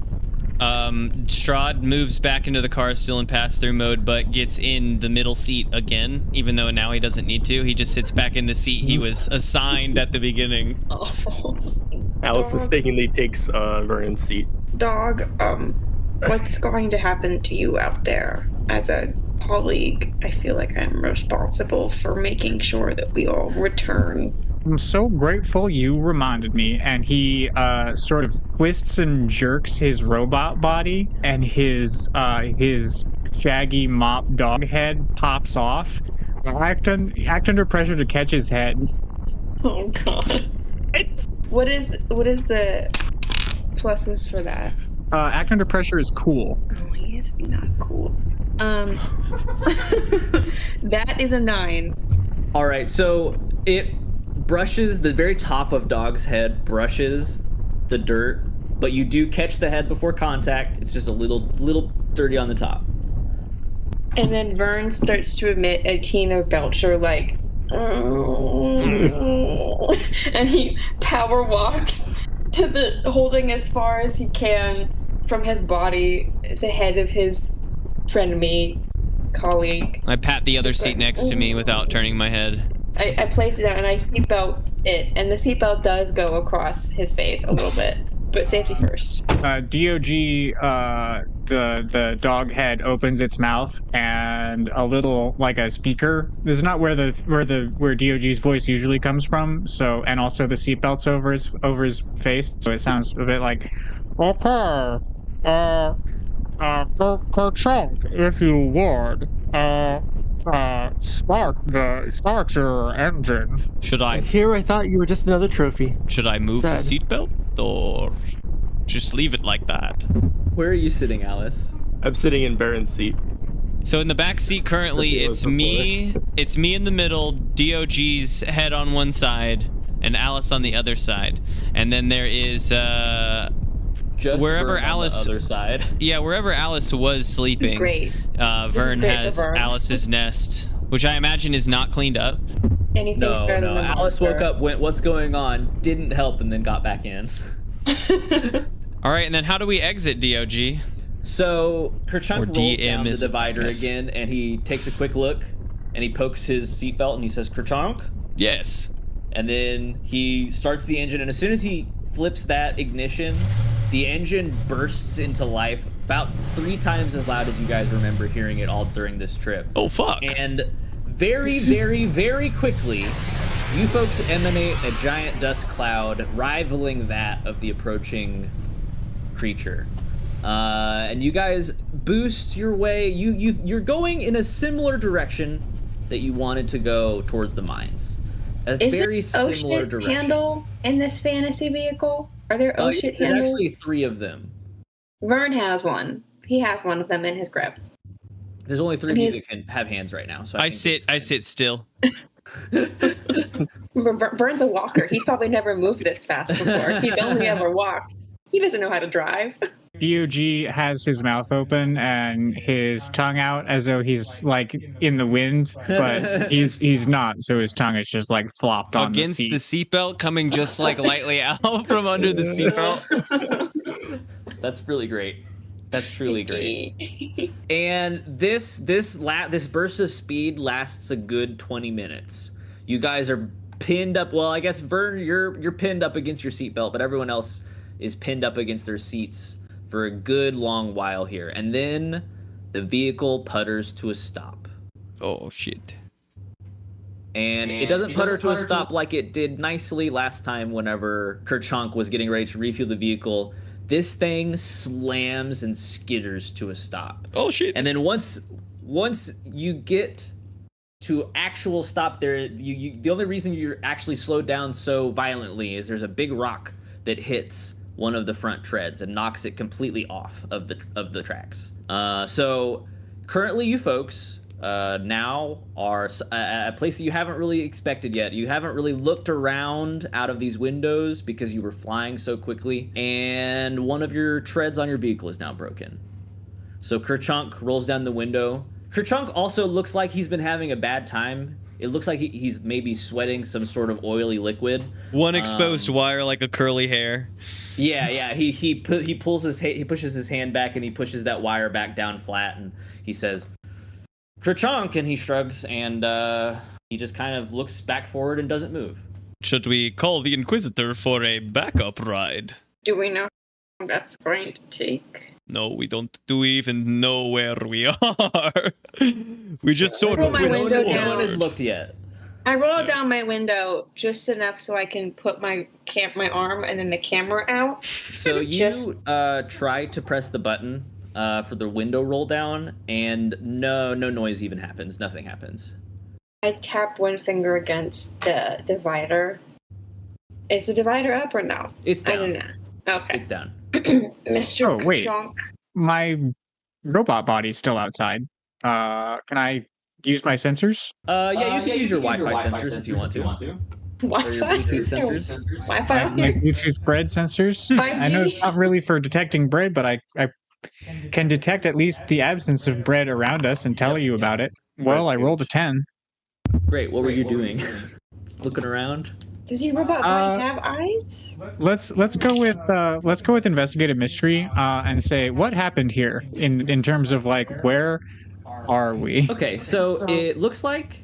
Strahd moves back into the car, still in pass-through mode, but gets in the middle seat again, even though now he doesn't need to. He just sits back in the seat he was assigned at the beginning. Awful. Alice mistakenly takes Vernon's seat. Dog, what's going to happen to you out there? As a colleague, I feel like I'm responsible for making sure that we all return. I'm so grateful you reminded me. And he sort of twists and jerks his robot body, and his shaggy mop dog head pops off. Act under pressure to catch his head. Oh god. What is the pluses for that? Act under pressure is cool. Oh, he is not cool. That is a 9. All right, so it brushes the very top of Dog's head, brushes the dirt, but you do catch the head before contact. It's just a little dirty on the top. And then Vern starts to emit a Tina Belcher like, and he power walks to holding as far as he can from his body the head of his frenemy colleague. I pat the other seat next to me without turning my head. I place it down and I seatbelt it, and the seatbelt does go across his face a little bit, but safety first. D.O.G, the dog head opens its mouth, and a little like a speaker. This is not where D.O.G's voice usually comes from. So, and also the seatbelt's over his face, so it sounds a bit like, okay, Kerchonk, if you would, start your engine. Here, I thought you were just another trophy. Should I move Sad. the seatbelt, or just leave it like that? Where are you sitting, Alice? I'm sitting in Baron's seat. So in the back seat currently, it's me in the middle, D.O.G's head on one side, and Alice on the other side. And then there is Just wherever Vern Alice on the other side. Yeah, wherever Alice was sleeping. Great. Vern great has for Vern. Alice's nest, which I imagine is not cleaned up. Anything better than the Alice monster. woke up, went, "What's going on?" Didn't help, and then got back in. All right, and then how do we exit D.O.G? So Or Kerchunk rolls DM down the is- divider yes. again, and he takes a quick look, and he pokes his seatbelt, and he says, Kerchunk. Yes. And then he starts the engine, and as soon as he flips that ignition, the engine bursts into life about 3 times as loud as you guys remember hearing it all during this trip. Oh, fuck. And very, very, very quickly, you folks emanate a giant dust cloud rivaling that of the approaching creature. And you guys boost your way. You're going in a similar direction that you wanted to go towards the mines. A Is very there similar ocean direction. handle in this fantasy vehicle? Are there ocean There's handles? actually 3 of them. Vern has one. He has one of them in his grip. There's only 3 of And you he's- that can have hands right now. So I think sit still. Vern's a walker. He's probably never moved this fast before. He's only ever walked. He doesn't know how to drive. D.O.G has his mouth open and his tongue out as though he's like in the wind, but he's not. So his tongue is just like flopped on Against the the seat. seatbelt, coming just like lightly out from under the seatbelt. That's really great. That's truly great. And this burst of speed lasts a good 20 minutes. You guys are pinned up. Well, I guess Vern, you're pinned up against your seatbelt, but everyone else is pinned up against their seats for a good long while here. And then the vehicle putters to a stop. Oh shit. And it doesn't putter to a stop like it did nicely last time whenever Kerchunk was getting ready to refuel the vehicle. This thing slams and skitters to a stop. Oh shit. And then once you get to actual stop there, the only reason you're actually slowed down so violently is there's a big rock that hits one of the front treads and knocks it completely off of the tracks. So currently you folks now are at a place that you haven't really expected yet. You haven't really looked around out of these windows because you were flying so quickly, and one of your treads on your vehicle is now broken. So Kerchunk rolls down the window. Kerchunk also looks like he's been having a bad time. It looks like he's maybe sweating some sort of oily liquid. One exposed wire like a curly hair. Yeah. He pushes his hand back and he pushes that wire back down flat and he says, Kerchunk, and he shrugs and he just kind of looks back forward and doesn't move. Should we call the Inquisitor for a backup ride? Do we know how that's going to take? No, we don't. Do we even know where we are? We just sort Roll of my went window forward. No one has down. looked yet. I roll down my window just enough so I can put my arm and then the camera out. So you Just- try to press the button for the window roll down, and no noise even happens. Nothing happens. I tap one finger against the divider. Is the divider up or no? It's I down. don't know. Okay. It's down. Mr. Oh, wait. Kerchunk. My robot body's still outside. Can I use my sensors? Yeah, you can use your Wi-Fi sensors if you want to. Or your Wi-Fi? Bluetooth sensors. Wi-Fi? My Bluetooth bread sensors. 5G? I know it's not really for detecting bread, but I can detect at least the absence of bread around us and tell you about it. Well, I rolled a 10. Great. What were you doing? Just looking around. Does your robot body have eyes? Let's go with investigative mystery and say what happened here in terms of like where are we? Okay, so it looks like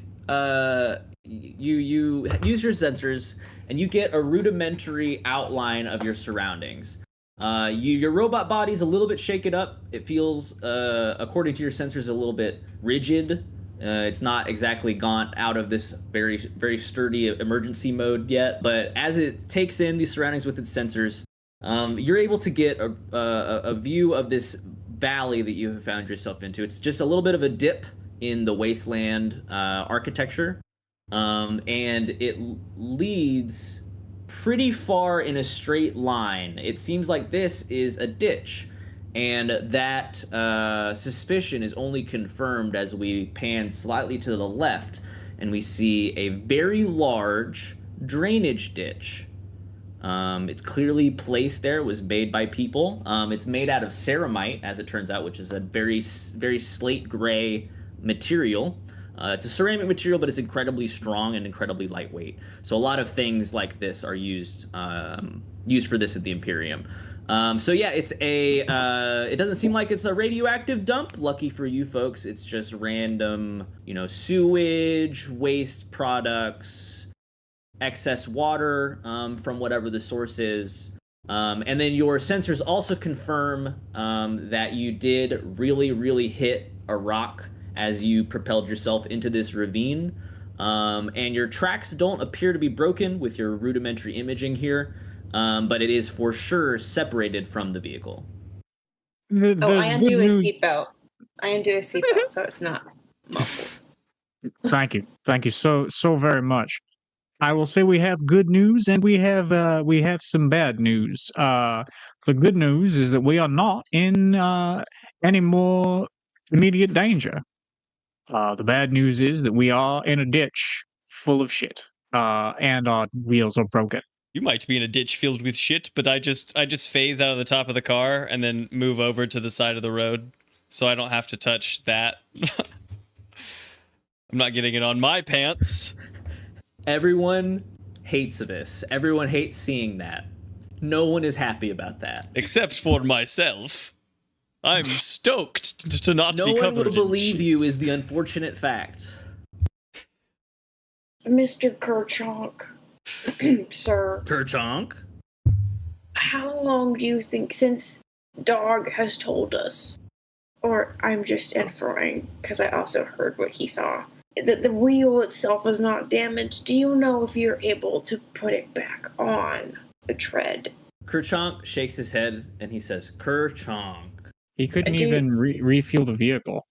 you use your sensors and you get a rudimentary outline of your surroundings. Your robot body's a little bit shaken up. It feels, according to your sensors, a little bit rigid. It's not exactly gone out of this very, very sturdy emergency mode yet. But as it takes in these surroundings with its sensors, you're able to get a view of this valley that you have found yourself into. It's just a little bit of a dip in the wasteland architecture, and it leads pretty far in a straight line. It seems like this is a ditch, and that suspicion is only confirmed as we pan slightly to the left and we see a very large drainage ditch. It's clearly placed there. It was made by people. It's made out of ceramite, as it turns out, which is a very, very slate gray material. It's a ceramic material, but it's incredibly strong and incredibly lightweight. So a lot of things like this are used for this at the Imperium. So yeah, it's a. It doesn't seem like it's a radioactive dump. Lucky for you folks, it's just random, sewage, waste products, excess water from whatever the source is. And then your sensors also confirm that you did really, really hit a rock as you propelled yourself into this ravine. And your tracks don't appear to be broken with your rudimentary imaging here, but it is for sure separated from the vehicle. I undo a seatbelt. So it's not muffled. Thank you so very much. I will say we have good news and we have some bad news. The good news is that we are not in any more immediate danger. The bad news is that we are in a ditch full of shit, and our wheels are broken. You might be in a ditch filled with shit, but I just phase out of the top of the car and then move over to the side of the road so I don't have to touch that. I'm not getting it on my pants. Everyone hates this. Everyone hates seeing that. No one is happy about that. Except for myself. I'm stoked to not be covered in shit. No one will believe you is the unfortunate fact. Mr. Kerchonk, sir. Kerchonk? How long do you think since D.O.G has told us, or I'm just inferring because I also heard what he saw, that the wheel itself is not damaged? Do you know if you're able to put it back on the tread? Kerchonk shakes his head and he says, Kerchonk. He couldn't even refuel the vehicle.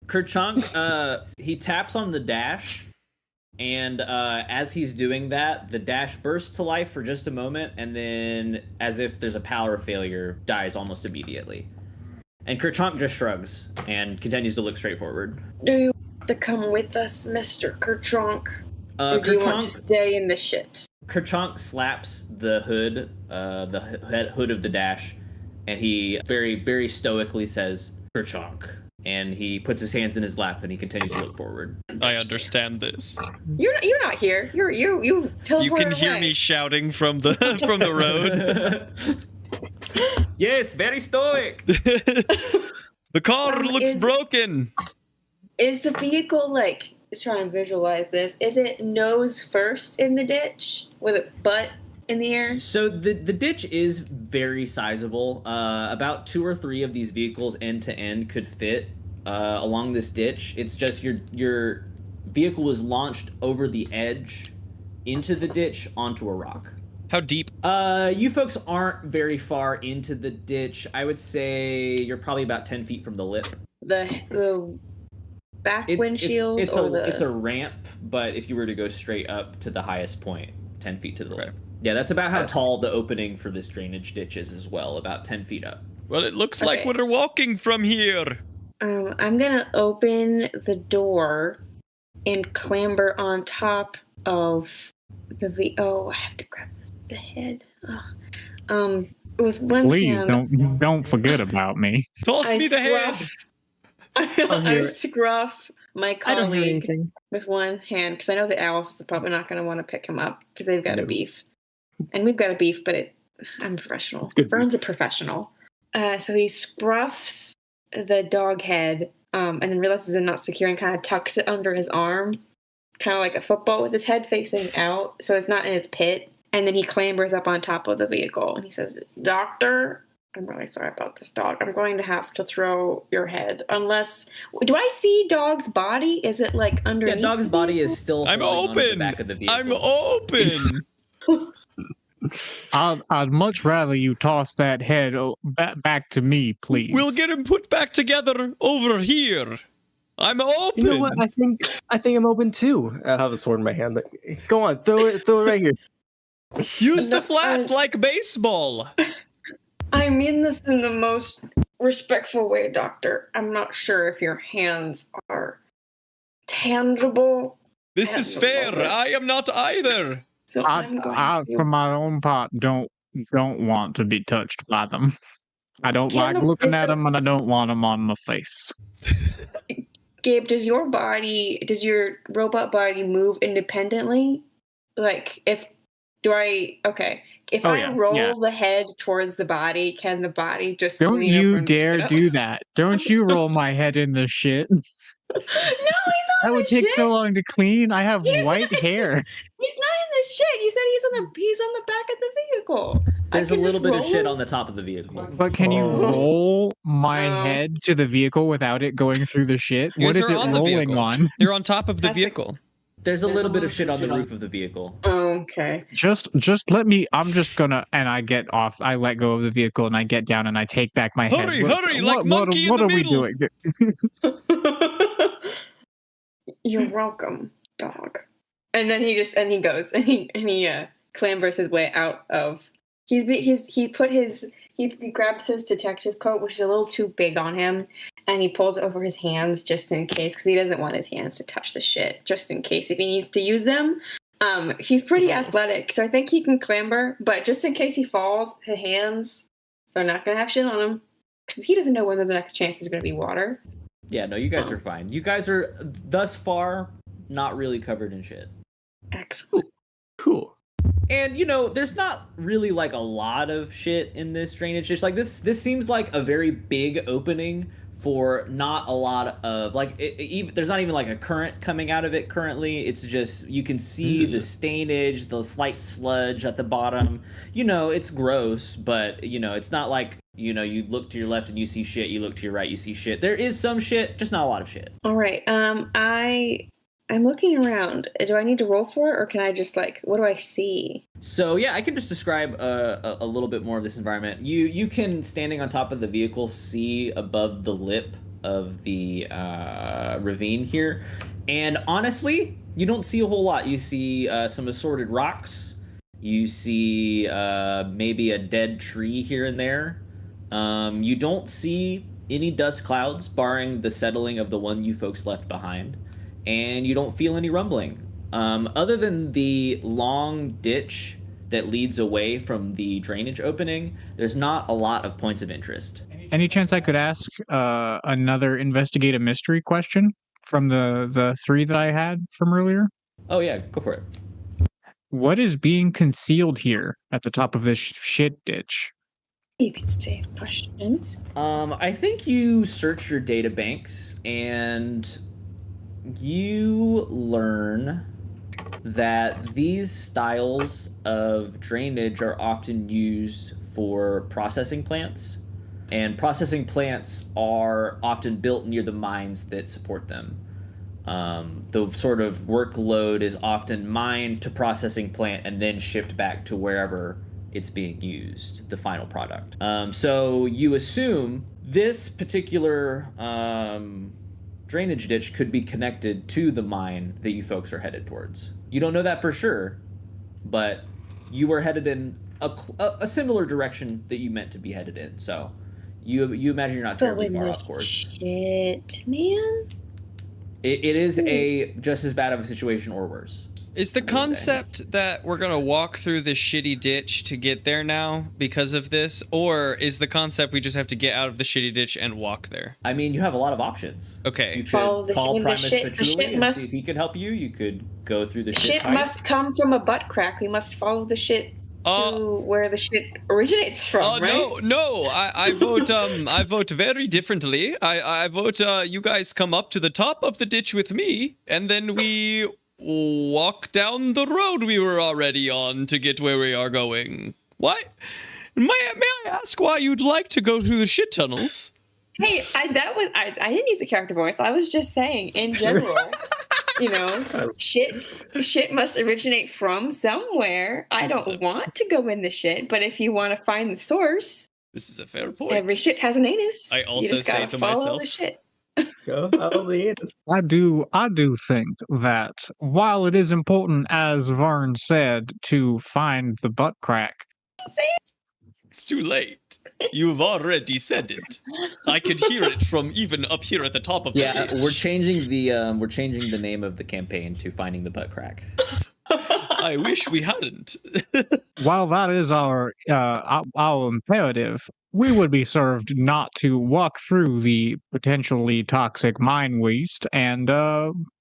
Kerchonk, he taps on the dash, and as he's doing that, the dash bursts to life for just a moment, and then, as if there's a power failure, dies almost immediately. And Kerchonk just shrugs and continues to look straight forward. Do you want to come with us, Mr. Kerchonk? Or do you want to stay in the shit? Kerchonk slaps the hood, hood of the dash, and he very, very stoically says, Kerchonk. And he puts his hands in his lap and he continues to look forward. I understand this. You're not here. You teleported You can hear away. me shouting from the road. Yes, very stoic. The car looks broken. Is the vehicle, like, try and visualize this, is it nose first in the ditch with its butt in the air? So the ditch is very sizable. About 2 or 3 of these vehicles end to end could fit along this ditch. It's just your vehicle was launched over the edge into the ditch onto a rock. How deep? You folks aren't very far into the ditch. I would say you're probably about 10 feet from the lip. The back windshield? It's a ramp, but if you were to go straight up to the highest point, 10 feet to the lip. Yeah, that's about how tall the opening for this drainage ditch is as well, about 10 feet up. Well, it looks like we're walking from here. I'm gonna open the door and clamber on top of the I have to grab the head. With one Please hand, don't forget about me. Toss me the head. I scruff my I don't hear colleague anything. with one hand because I know the owls is probably not going to want to pick him up because they've got a beef, and we've got a beef. But I'm a professional. Vern's a professional. So he scruffs the dog head, and then realizes they're not secure and kind of tucks it under his arm, kind of like a football with his head facing out, so it's not in its pit. And then he clambers up on top of the vehicle and he says, "Doctor, I'm really sorry about this dog. I'm going to have to throw your head unless... Do I see Dog's body? Is it like underneath? Yeah, Dog's body is still I'm holding onto open. the back of the vehicle. I'm open. I'd much rather you toss that head back to me, please. We'll get him put back together over here. I'm open. You know what? I think I'm open too. I have a sword in my hand. Go on, throw it right here. Use the flat like baseball. I mean this in the most respectful way, Doctor. I'm not sure if your hands are tangible. This is fair. I am not either. So I for my own part, don't want to be touched by them. I don't like looking at them, and I don't want them on my face. Gabe, does your robot body move independently? Like, okay, If Oh, I yeah, roll yeah. the head towards the body, can the body just Don't lean over you and pick dare it up? do that. Don't you roll my head in the shit. No, he's on That the would take shit. so long to clean. I have He's white not- hair. He's not in the shit. You said he's on the back of the vehicle. There's a little bit of shit on the top of the vehicle. But can you Oh. roll my No. head to the vehicle without it going through the shit? You What guys is are it on the rolling vehicle. on? They're on top of the That's a- vehicle. There's a little bit of shit on the roof of the vehicle. Okay. Just let me. I'm just gonna. And I get off. I let go of the vehicle and I get down and I take back my head. Hurry, What- hurry, what, like monkey in what the are we middle. doing? You're welcome, dog. And then he goes and he clambers his way out of. He grabs his detective coat, which is a little too big on him, and he pulls it over his hands just in case, because he doesn't want his hands to touch the shit, just in case if he needs to use them. He's pretty athletic, so I think he can clamber, but just in case he falls, his hands, they're not gonna have shit on him, because he doesn't know when the next chance is gonna be water. Yeah, no, you guys are fine. You guys are thus far not really covered in shit. Excellent. Cool. And there's not really like a lot of shit in this drainage ditch. Like this seems like a very big opening for not a lot of like there's not even like a current coming out of it currently. It's just you can see the stainage, the slight sludge at the bottom. It's gross, but it's not like you look to your left and you see shit, you look to your right, you see shit. There is some shit, just not a lot of shit. All right. I'm looking around. Do I need to roll for it, or can I just what do I see? So yeah, I can just describe a little bit more of this environment. You can, standing on top of the vehicle, see above the lip of the ravine here, and honestly, you don't see a whole lot. You see some assorted rocks. You see maybe a dead tree here and there. You don't see any dust clouds, barring the settling of the one you folks left behind. And you don't feel any rumbling. Other than the long ditch that leads away from the drainage opening, there's not a lot of points of interest. Any chance I could ask another investigate a mystery question from the three that I had from earlier? Oh yeah, go for it. What is being concealed here at the top of this shit ditch? You can save questions. I think you search your data banks and you learn that these styles of drainage are often used for processing plants, and processing plants are often built near the mines that support them. The sort of workload is often mined to processing plant and then shipped back to wherever it's being used, the final product. So you assume this particular drainage ditch could be connected to the mine that you folks are headed towards. You don't know that for sure, but you were headed in a similar direction that you meant to be headed in. So you imagine you're not terribly far off course. Shit, man. It is a just as bad of a situation or worse. Is the concept that we're going to walk through this shitty ditch to get there now because of this? Or is the concept we just have to get out of the shitty ditch and walk there? I mean, you have a lot of options. Okay. You could Follow the- call the Primus shit- the Patchouli shit and must- see if he could help you. You could go through the shit Shit pipe. must come from a butt crack. We must follow the shit to where the shit originates from, right? No. I vote. I vote very differently. I vote. You guys come up to the top of the ditch with me, and then we walk down the road we were already on to get where we are going. Why? May I ask why you'd like to go through the shit tunnels? Hey, I didn't use a character voice. I was just saying, in general, shit must originate from somewhere. I don't want to go in the shit, but if you want to find the source, this is a fair point. Every shit has an anus. I also you just say gotta to follow myself, the shit. Go follow the anus. I do think that while it is important, as Vern said, to find the butt crack, it's too late. You've already said it. I could hear it from even up here at the top of the ditch. We're changing the name of the campaign to Finding the Butt Crack. I wish we hadn't. while that is our imperative, we would be served not to walk through the potentially toxic mine waste and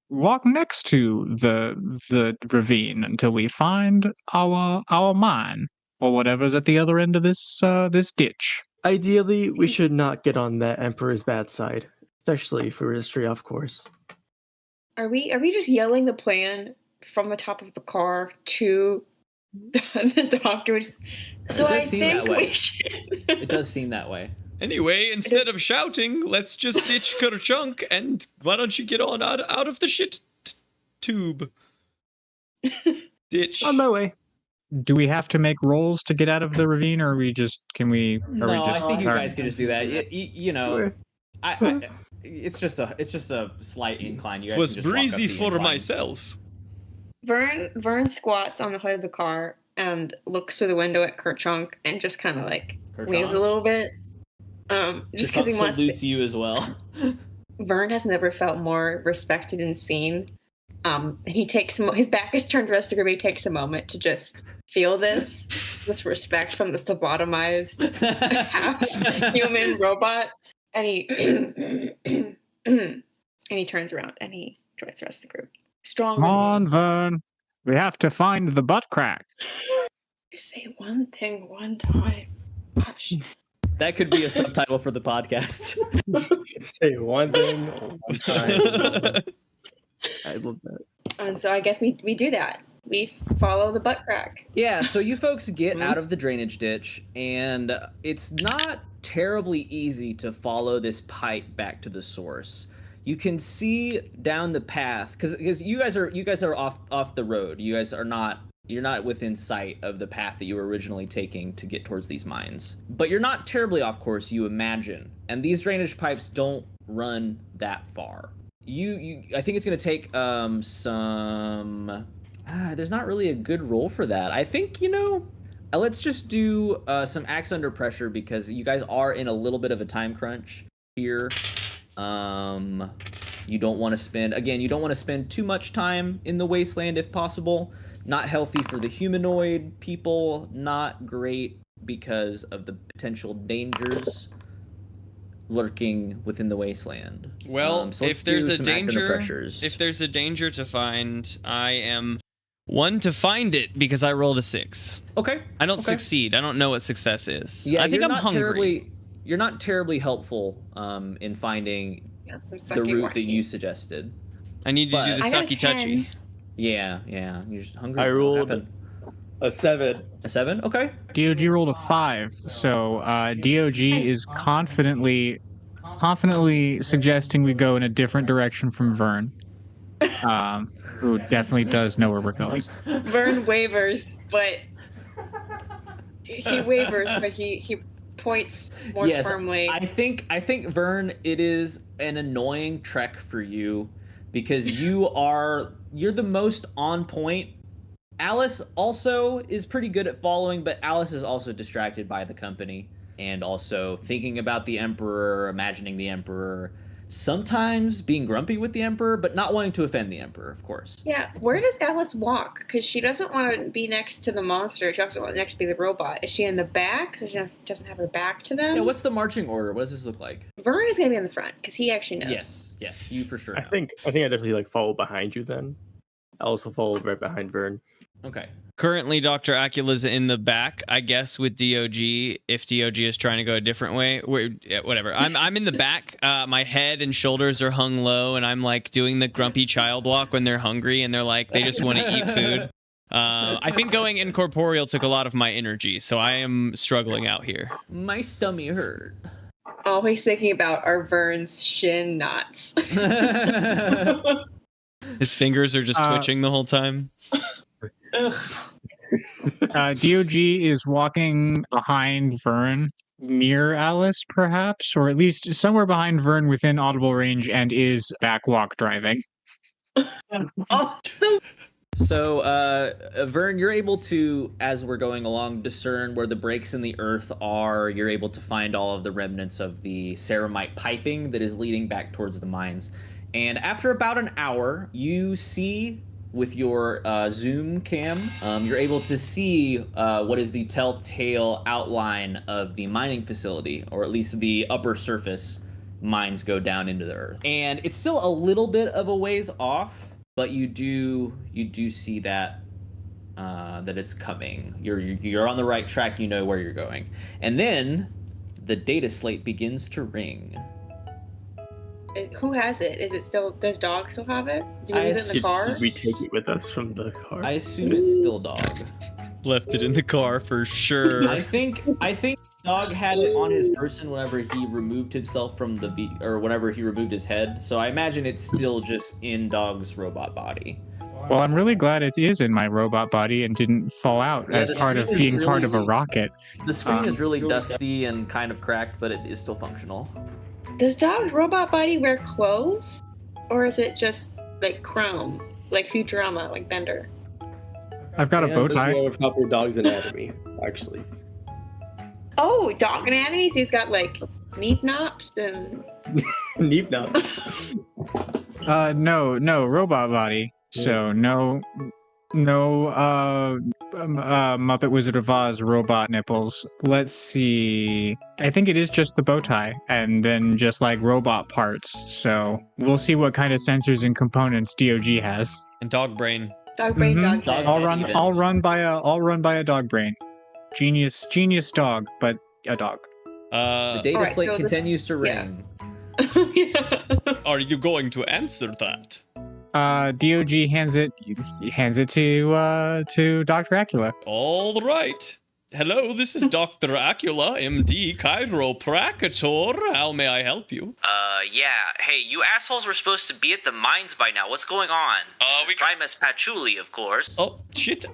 walk next to the ravine until we find our mine or whatever's at the other end of this ditch. Ideally, we should not get on that Emperor's bad side, especially if we were to stray off course. Are we just yelling the plan from the top of the car to the doctors? So It does I seem think that way. we should. It does seem that way. Anyway, instead of shouting, let's just ditch Kerchunk, and why don't you get on out of the shit tube? Ditch. On my way. Do we have to make rolls to get out of the ravine, or No, I think you guys can just do that. You know, Sure. it's just a slight incline. You guys It was can just walk up breezy the for incline. myself. Vern squats on the hood of the car and looks through the window at Kerchunk and just kind of like waves a little bit. Just because he wants salutes to. you as well. Vern has never felt more respected and seen. And he takes his back is turned to the rest of the group. He takes a moment to just feel this respect from this lobotomized half human robot, and he turns around and he joins the rest of the group. Strong. Come on, Vern. We have to find the butt crack. You say one thing one time. Gosh. That could be a subtitle for the podcast. Say one thing one time. I love that. And so I guess we do that. We follow the butt crack. Yeah, so you folks get out of the drainage ditch, and it's not terribly easy to follow this pipe back to the source. You can see down the path because you guys are off the road. You guys are not. You're not within sight of the path that you were originally taking to get towards these mines. But you're not terribly off course, you imagine. And these drainage pipes don't run that far. I think it's going to take some... there's not really a good roll for that. I think, let's just do some Axe Under Pressure because you guys are in a little bit of a time crunch here. You don't want to spend too much time in the wasteland if possible. Not healthy for the humanoid people, not great because of the potential dangers lurking within the wasteland. Well, So if there's a danger, to find, I am one to find it because I rolled a 6. Okay. I don't succeed. I don't know what success is. Yeah, I think you're I'm not hungry. You're not terribly helpful in finding Got some the sucky route that you walkies. suggested. I need to do But- the I got a sucky 10. touchy. Yeah. You're just hungry. I What rolled happened? a 7. A 7? Okay. DOG rolled a 5, so DOG is confidently suggesting we go in a different direction from Vern, who definitely does know where we're going. Vern wavers, but he points more Yes, firmly. I think Vern, it is an annoying trek for you because you're the most on point. Alice also is pretty good at following, but Alice is also distracted by the company and also thinking about the Emperor, imagining the Emperor, sometimes being grumpy with the Emperor, but not wanting to offend the Emperor, of course. Yeah, where does Alice walk? Because she doesn't want to be next to the monster. She also wants next to be the robot. Is she in the back? She doesn't have her back to them? Yeah, what's the marching order? What does this look like? Vern is going to be in the front, because he actually knows. Yes, you for sure I know. think I definitely follow behind you then. I also follow right behind Vern. Okay. Currently, Dr. Acula's in the back, I guess, with DOG. If DOG is trying to go a different way, whatever. I'm in the back. My head and shoulders are hung low, and I'm like doing the grumpy child walk when they're hungry and they're like they just want to eat food. I think going incorporeal took a lot of my energy, so I am struggling out here. My stomach hurt. Always thinking about our Vern's shin knots. His fingers are just twitching the whole time. DOG is walking behind Vern, near Alice, perhaps, or at least somewhere behind Vern within audible range, and is backwalk driving. Oh, So, Vern, you're able to, as we're going along, discern where the breaks in the earth are. You're able to find all of the remnants of the ceramite piping that is leading back towards the mines. And after about an hour, you see with your zoom cam, you're able to see what is the telltale outline of the mining facility, or at least the upper surface mines go down into the earth. And it's still a little bit of a ways off, but you do see that that it's coming. You're on the right track. You know where you're going, and then the data slate begins to ring. Who has it? Is it still? Does Dog still have it? Do we I leave it in the Did, car? did we take it with us from the car? I assume it's still Dog. Left it in the car for sure. I think Dog had it on his person whenever he removed himself from the or whenever he removed his head. So I imagine it's still just in Dog's robot body. Well, I'm really glad it is in my robot body and didn't fall out Yeah, as the part of screen is being part of a really- rocket. The screen is really dusty and kind of cracked, but it is still functional. Does Dog's robot body wear clothes, or is it just like chrome, like Futurama, like Bender? I've got a bow That's tie. a proper dog's anatomy, actually. Oh, dog anatomy. So he's got like knee knops and. Neep now. No, robot body. So no, Muppet Wizard of Oz robot nipples. Let's see. I think it is just the bow tie, and then just like robot parts. So we'll see what kind of sensors and components D.O.G has. And dog brain. Dog brain, Mhm. dog Dog head. brain. I'll run by a dog brain. Genius dog, but a dog. The data Alright, slate so this- continues to yeah. ring. Yeah. Are you going to answer that? D.O.G. hands it to Dr. Acula. All right. Hello, this is Dr. Acula, MD, chiropractor. How may I help you? Yeah. Hey, you assholes were supposed to be at the mines by now. What's going on? This is Primus Patchouli, of course. Oh, shit.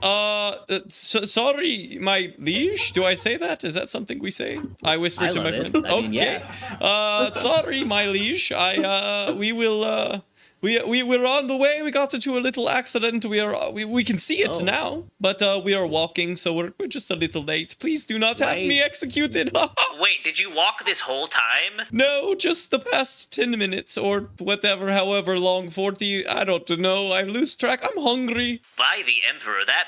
Sorry, my liege. Do I say that? Is that something we say? I whisper I to my love it. friend. I mean, Okay. Sorry, my liege. We will, we're on the way. We got into a little accident. We can see it Oh. now, but we are walking, so we're just a little late. Please do not have Right. me executed. Wait, did you walk this whole time? No, just the past 10 minutes or whatever, however long, 40. I don't know. I lose track. I'm hungry. By the Emperor, that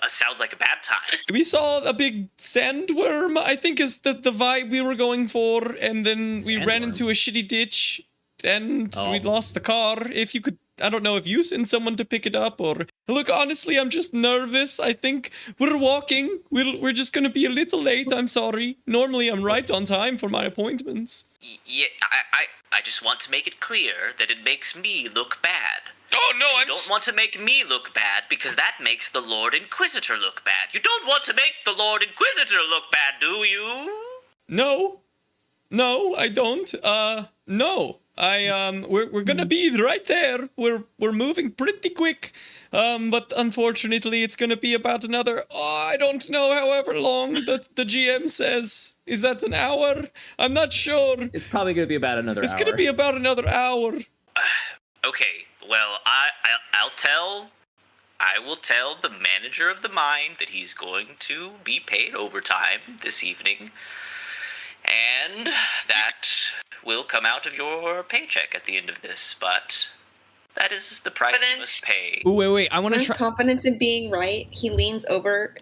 sounds like a bad time. We saw a big sandworm, I think is the vibe we were going for, and then we ran Sandworm? into a shitty ditch, and we Oh. lost the car. If you could, I don't know if you send someone to pick it up, or... Look, honestly, I'm just nervous. I think we're walking. We're just gonna be a little late, I'm sorry. Normally, I'm right on time for my appointments. Yeah, I just want to make it clear that it makes me look bad. Oh, no, You don't want to make me look bad because that makes the Lord Inquisitor look bad. You don't want to make the Lord Inquisitor look bad, do you? No, I don't. No. We're gonna be right there. We're moving pretty quick. But unfortunately, it's gonna be about another. I don't know, however long the GM says. Is that an hour? I'm not sure. It's probably going to be about another It's hour. gonna be about another hour. Okay, well, I will tell the manager of the mine that he's going to be paid overtime this evening. And that will come out of your paycheck at the end of this, but that is the price you must pay. Ooh, wait. I want to His try. confidence in being right, he leans over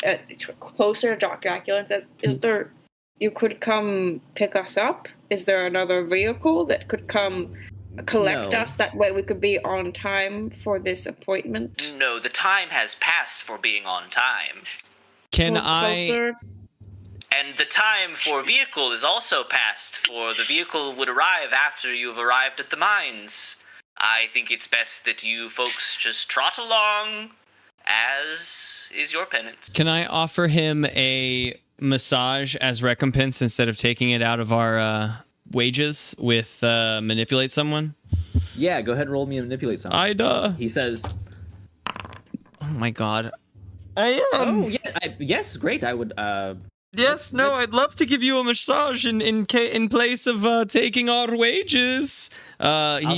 closer to Dr. Acula and says, "Is there? You could come pick us up? Is there another vehicle that could come collect No. us? That way we could be on time for this appointment." No, the time has passed for being on time. Can Or closer? And the time for vehicle is also past, for the vehicle would arrive after you've arrived at the mines. I think it's best that you folks just trot along, as is your penance. Can I offer him a massage as recompense instead of taking it out of our wages with manipulate someone? Yeah, go ahead and roll me and manipulate something. He says, Oh my god. "Oh, yeah, yes, great. I would. Yes, no, I'd love to give you a massage in place of taking our wages. He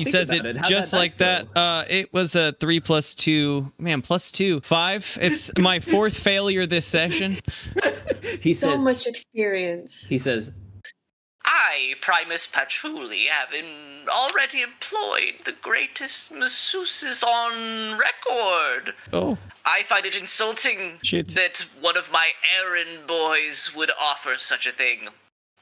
think says about it it. How'd just that like dice that. It was a 3 + 2. Man, +2. 5. It's my 4th failure this session. He So says, much experience. he says, I, Primus Patchouli, have already employed the greatest masseuses on record. Oh, I find it insulting Shit. that one of my errand boys would offer such a thing.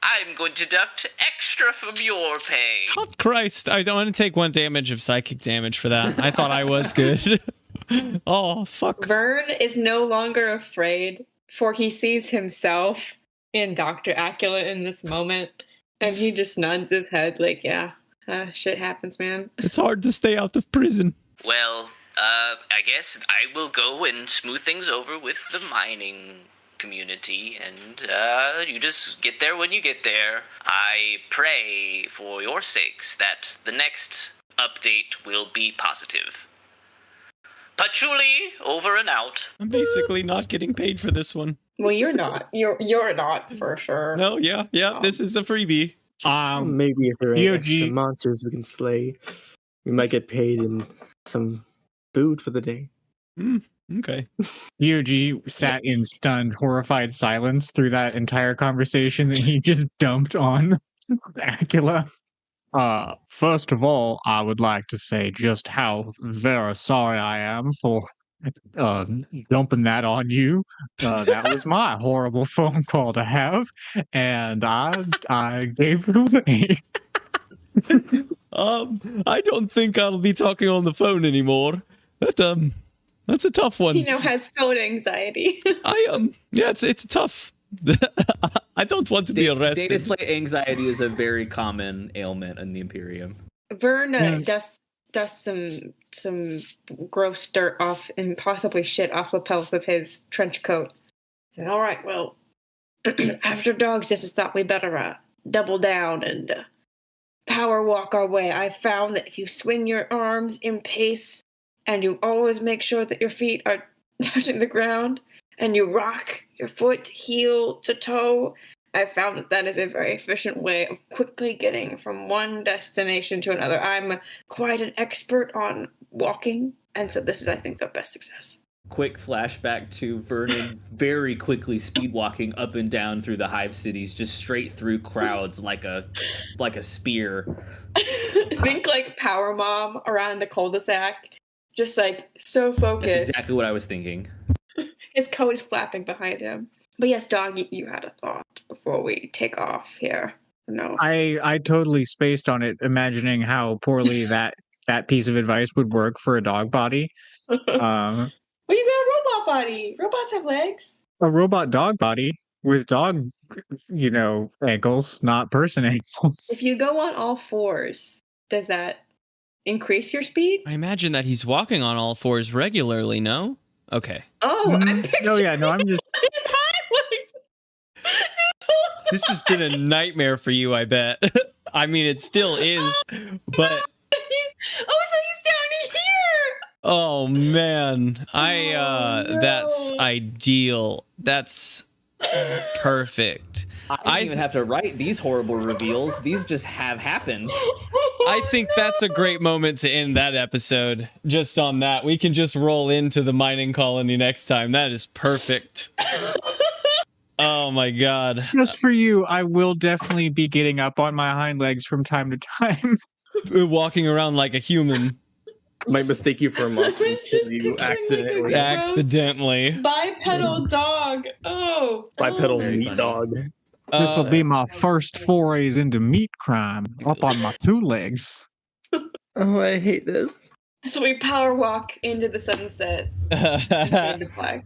I'm going to deduct extra from your pay. God Christ. I don't want to take 1 damage of psychic damage for that. I thought I was good. Oh, fuck. Vern is no longer afraid, for he sees himself in Dr. Acula in this moment, and he just nods his head like, yeah, shit happens, man. It's hard to stay out of prison. Well, I guess I will go and smooth things over with the mining community, and you just get there when you get there. I pray for your sakes that the next update will be positive. Patchouli, over and out. I'm basically not getting paid for this one. Well, you're not. You're not for sure. No, yeah, this is a freebie. Maybe if there are any D.O.G. extra monsters we can slay, we might get paid in some food for the day. Okay. D.O.G. sat in stunned, horrified silence through that entire conversation that he just dumped on Acula. First of all, I would like to say just how very sorry I am for dumping that on you. That was my horrible phone call to have, and I gave it away. I don't think I'll be talking on the phone anymore. That's a tough one. He now has phone anxiety. Yeah, it's tough. I don't want to be arrested. Data slate anxiety is a very common ailment in the Imperium. Vern does some gross dirt off and possibly shit off lapels of his trench coat. And, all right, well, after Dogs just thought we better double down and power walk our way. I found that if you swing your arms in pace and you always make sure that your feet are touching the ground and you rock your foot heel to toe, I found that that is a very efficient way of quickly getting from one destination to another. I'm quite an expert on walking, and so this is, I think, the best success. Quick flashback to Vernon very quickly speed walking up and down through the hive cities, just straight through crowds like a spear. Think like Power Mom around the cul-de-sac, just like so focused. That's exactly what I was thinking. His coat is flapping behind him. But yes, Dog, you had a thought before we take off here. No. I totally spaced on it, imagining how poorly that piece of advice would work for a dog body. Well, you got a robot body. Robots have legs. A robot dog body with dog, ankles, not person ankles. If you go on all fours, does that increase your speed? I imagine that he's walking on all fours regularly, no? Okay. Oh, I'm picturing I'm just... his highlights. This has been a nightmare for you, I bet. I mean, it still is, but... So he's down here! Oh, man. No. That's ideal. That's perfect. I didn't even have to write these horrible reveals. These just have happened. I think that's a great moment to end that episode. Just on that. We can just roll into the mining colony next time. That is perfect. Oh my god. Just for you, I will definitely be getting up on my hind legs from time to time. Walking around like a human. Might mistake you for a monster until you accidentally. Accidentally. Bipedal dog. Oh. Bipedal Very meat funny. dog. This will be my first forays into meat crime, up on my two legs. Oh, I hate this. So we power walk into the sunset. Fade to black.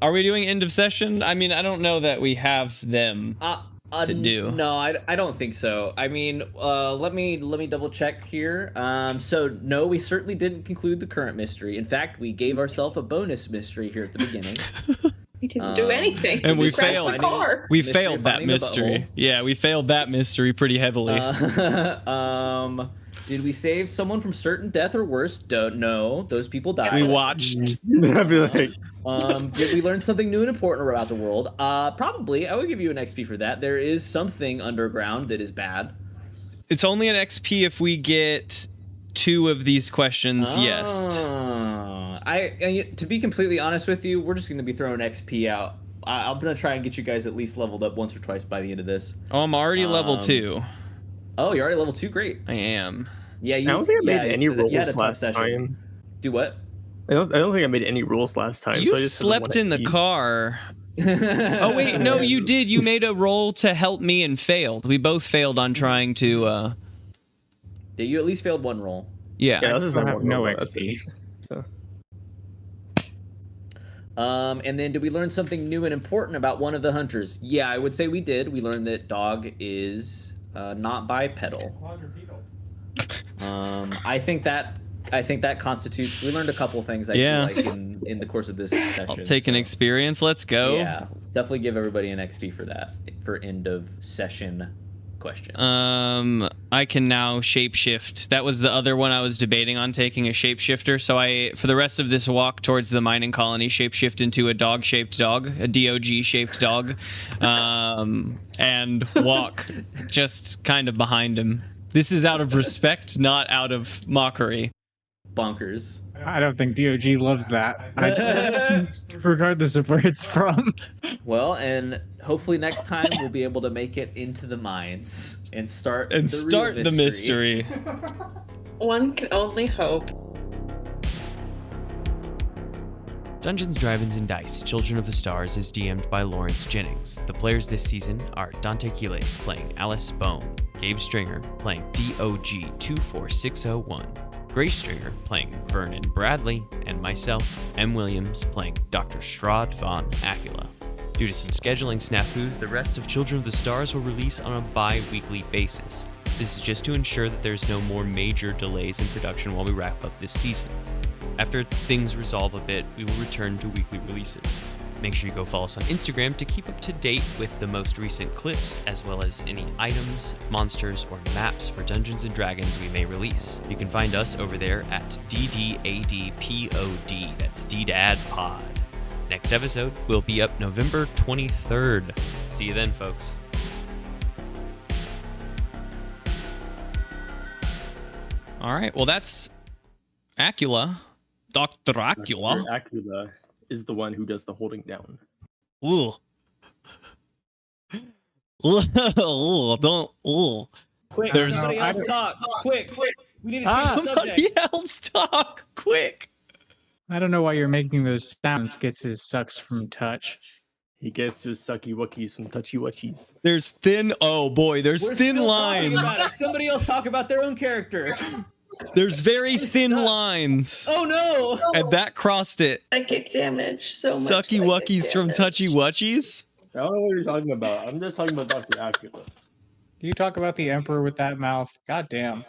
Are we doing end of session? I mean, I don't know that we have them to do. No, I don't think so. I mean, let me double check here. So no, we certainly didn't conclude the current mystery. In fact, we gave ourselves a bonus mystery here at the beginning. We didn't do anything. And we crashed failed. the car. We Mystery failed of that finding the mystery. butthole. Yeah, we failed that mystery pretty heavily. Did we save someone from certain death or worse? Don't know. Those people died. We watched. I'd be like, Did we learn something new and important about the world? Probably. I would give you an XP for that. There is something underground that is bad. It's only an XP if we get 2 of these questions. Yes. To be completely honest with you, we're just going to be throwing XP out. I'm going to try and get you guys at least leveled up once or twice by the end of this. Oh, I'm already level 2. Oh, you're already level 2? Great. I am. Yeah, I don't think I made any you had a rolls tough last session. time. Do what? I don't think I made any rolls last time. You so I just had slept one in the XP. car. Oh, wait. No, you did. You made a roll to help me and failed. We both failed on trying to... Yeah, you at least failed one roll. Yeah. Yeah, this is I my have one no roll, that's XP. it. So And then did we learn something new and important about one of the hunters? Yeah, I would say we did. We learned that Dog is not bipedal. Quadrupedal. I think that constitutes. We learned a couple things. I Yeah. feel like in the course of this session. I'll take an so, experience. Let's go. Yeah, definitely give everybody an XP for that for end of session questions. I can now shapeshift. That was the other one I was debating on, taking a shapeshifter. So I, for the rest of this walk towards the mining colony, shapeshift into a dog-shaped dog, a D.O.G. shaped dog, and walk just kind of behind him. This is out of respect, not out of mockery. Bonkers. I don't think D.O.G. loves that. Regardless of where it's from. Well, and hopefully next time we'll be able to make it into the mines and start The mystery. One can only hope. Dungeons, Dragons, and Dice, Children of the Stars is DM'd by Lawrence Jennings. The players this season are Dante Quiles playing Alice Bohomme, Gabe Stringer playing D.O.G. 24601, Grace Stringer playing Vernon Bradley, and myself, M. Williams, playing Dr. Strahd von Acula. Due to some scheduling snafus, the rest of Children of the Stars will release on a bi-weekly basis. This is just to ensure that there's no more major delays in production while we wrap up this season. After things resolve a bit, we will return to weekly releases. Make sure you go follow us on Instagram to keep up to date with the most recent clips, as well as any items, monsters, or maps for Dungeons & Dragons we may release. You can find us over there at DDADPOD, that's DDADPod. Next episode will be up November 23rd. See you then, folks. All right, well, that's Acula. Dr. Acula. Dr. Acula is the one who does the holding down. Ooh. Don't. Ooh. Quick, There's- somebody else talk. Quick. We need to change the Somebody subject. else talk quick. I don't know why you're making those sounds. Gets his sucks from touch. He gets his sucky wuckies from touchy wutchies. There's thin. Oh boy, there's We're thin still talking lines. about it. Somebody else talk about their own character. There's very This thin sucks. lines. Oh no! And that crossed it. Psychic damage. So much. Sucky psychic wuckies from damage. touchy wutchies. I don't know what you're talking about. I'm just talking about Dr. Acula. Do you talk about the Emperor with that mouth? God damn.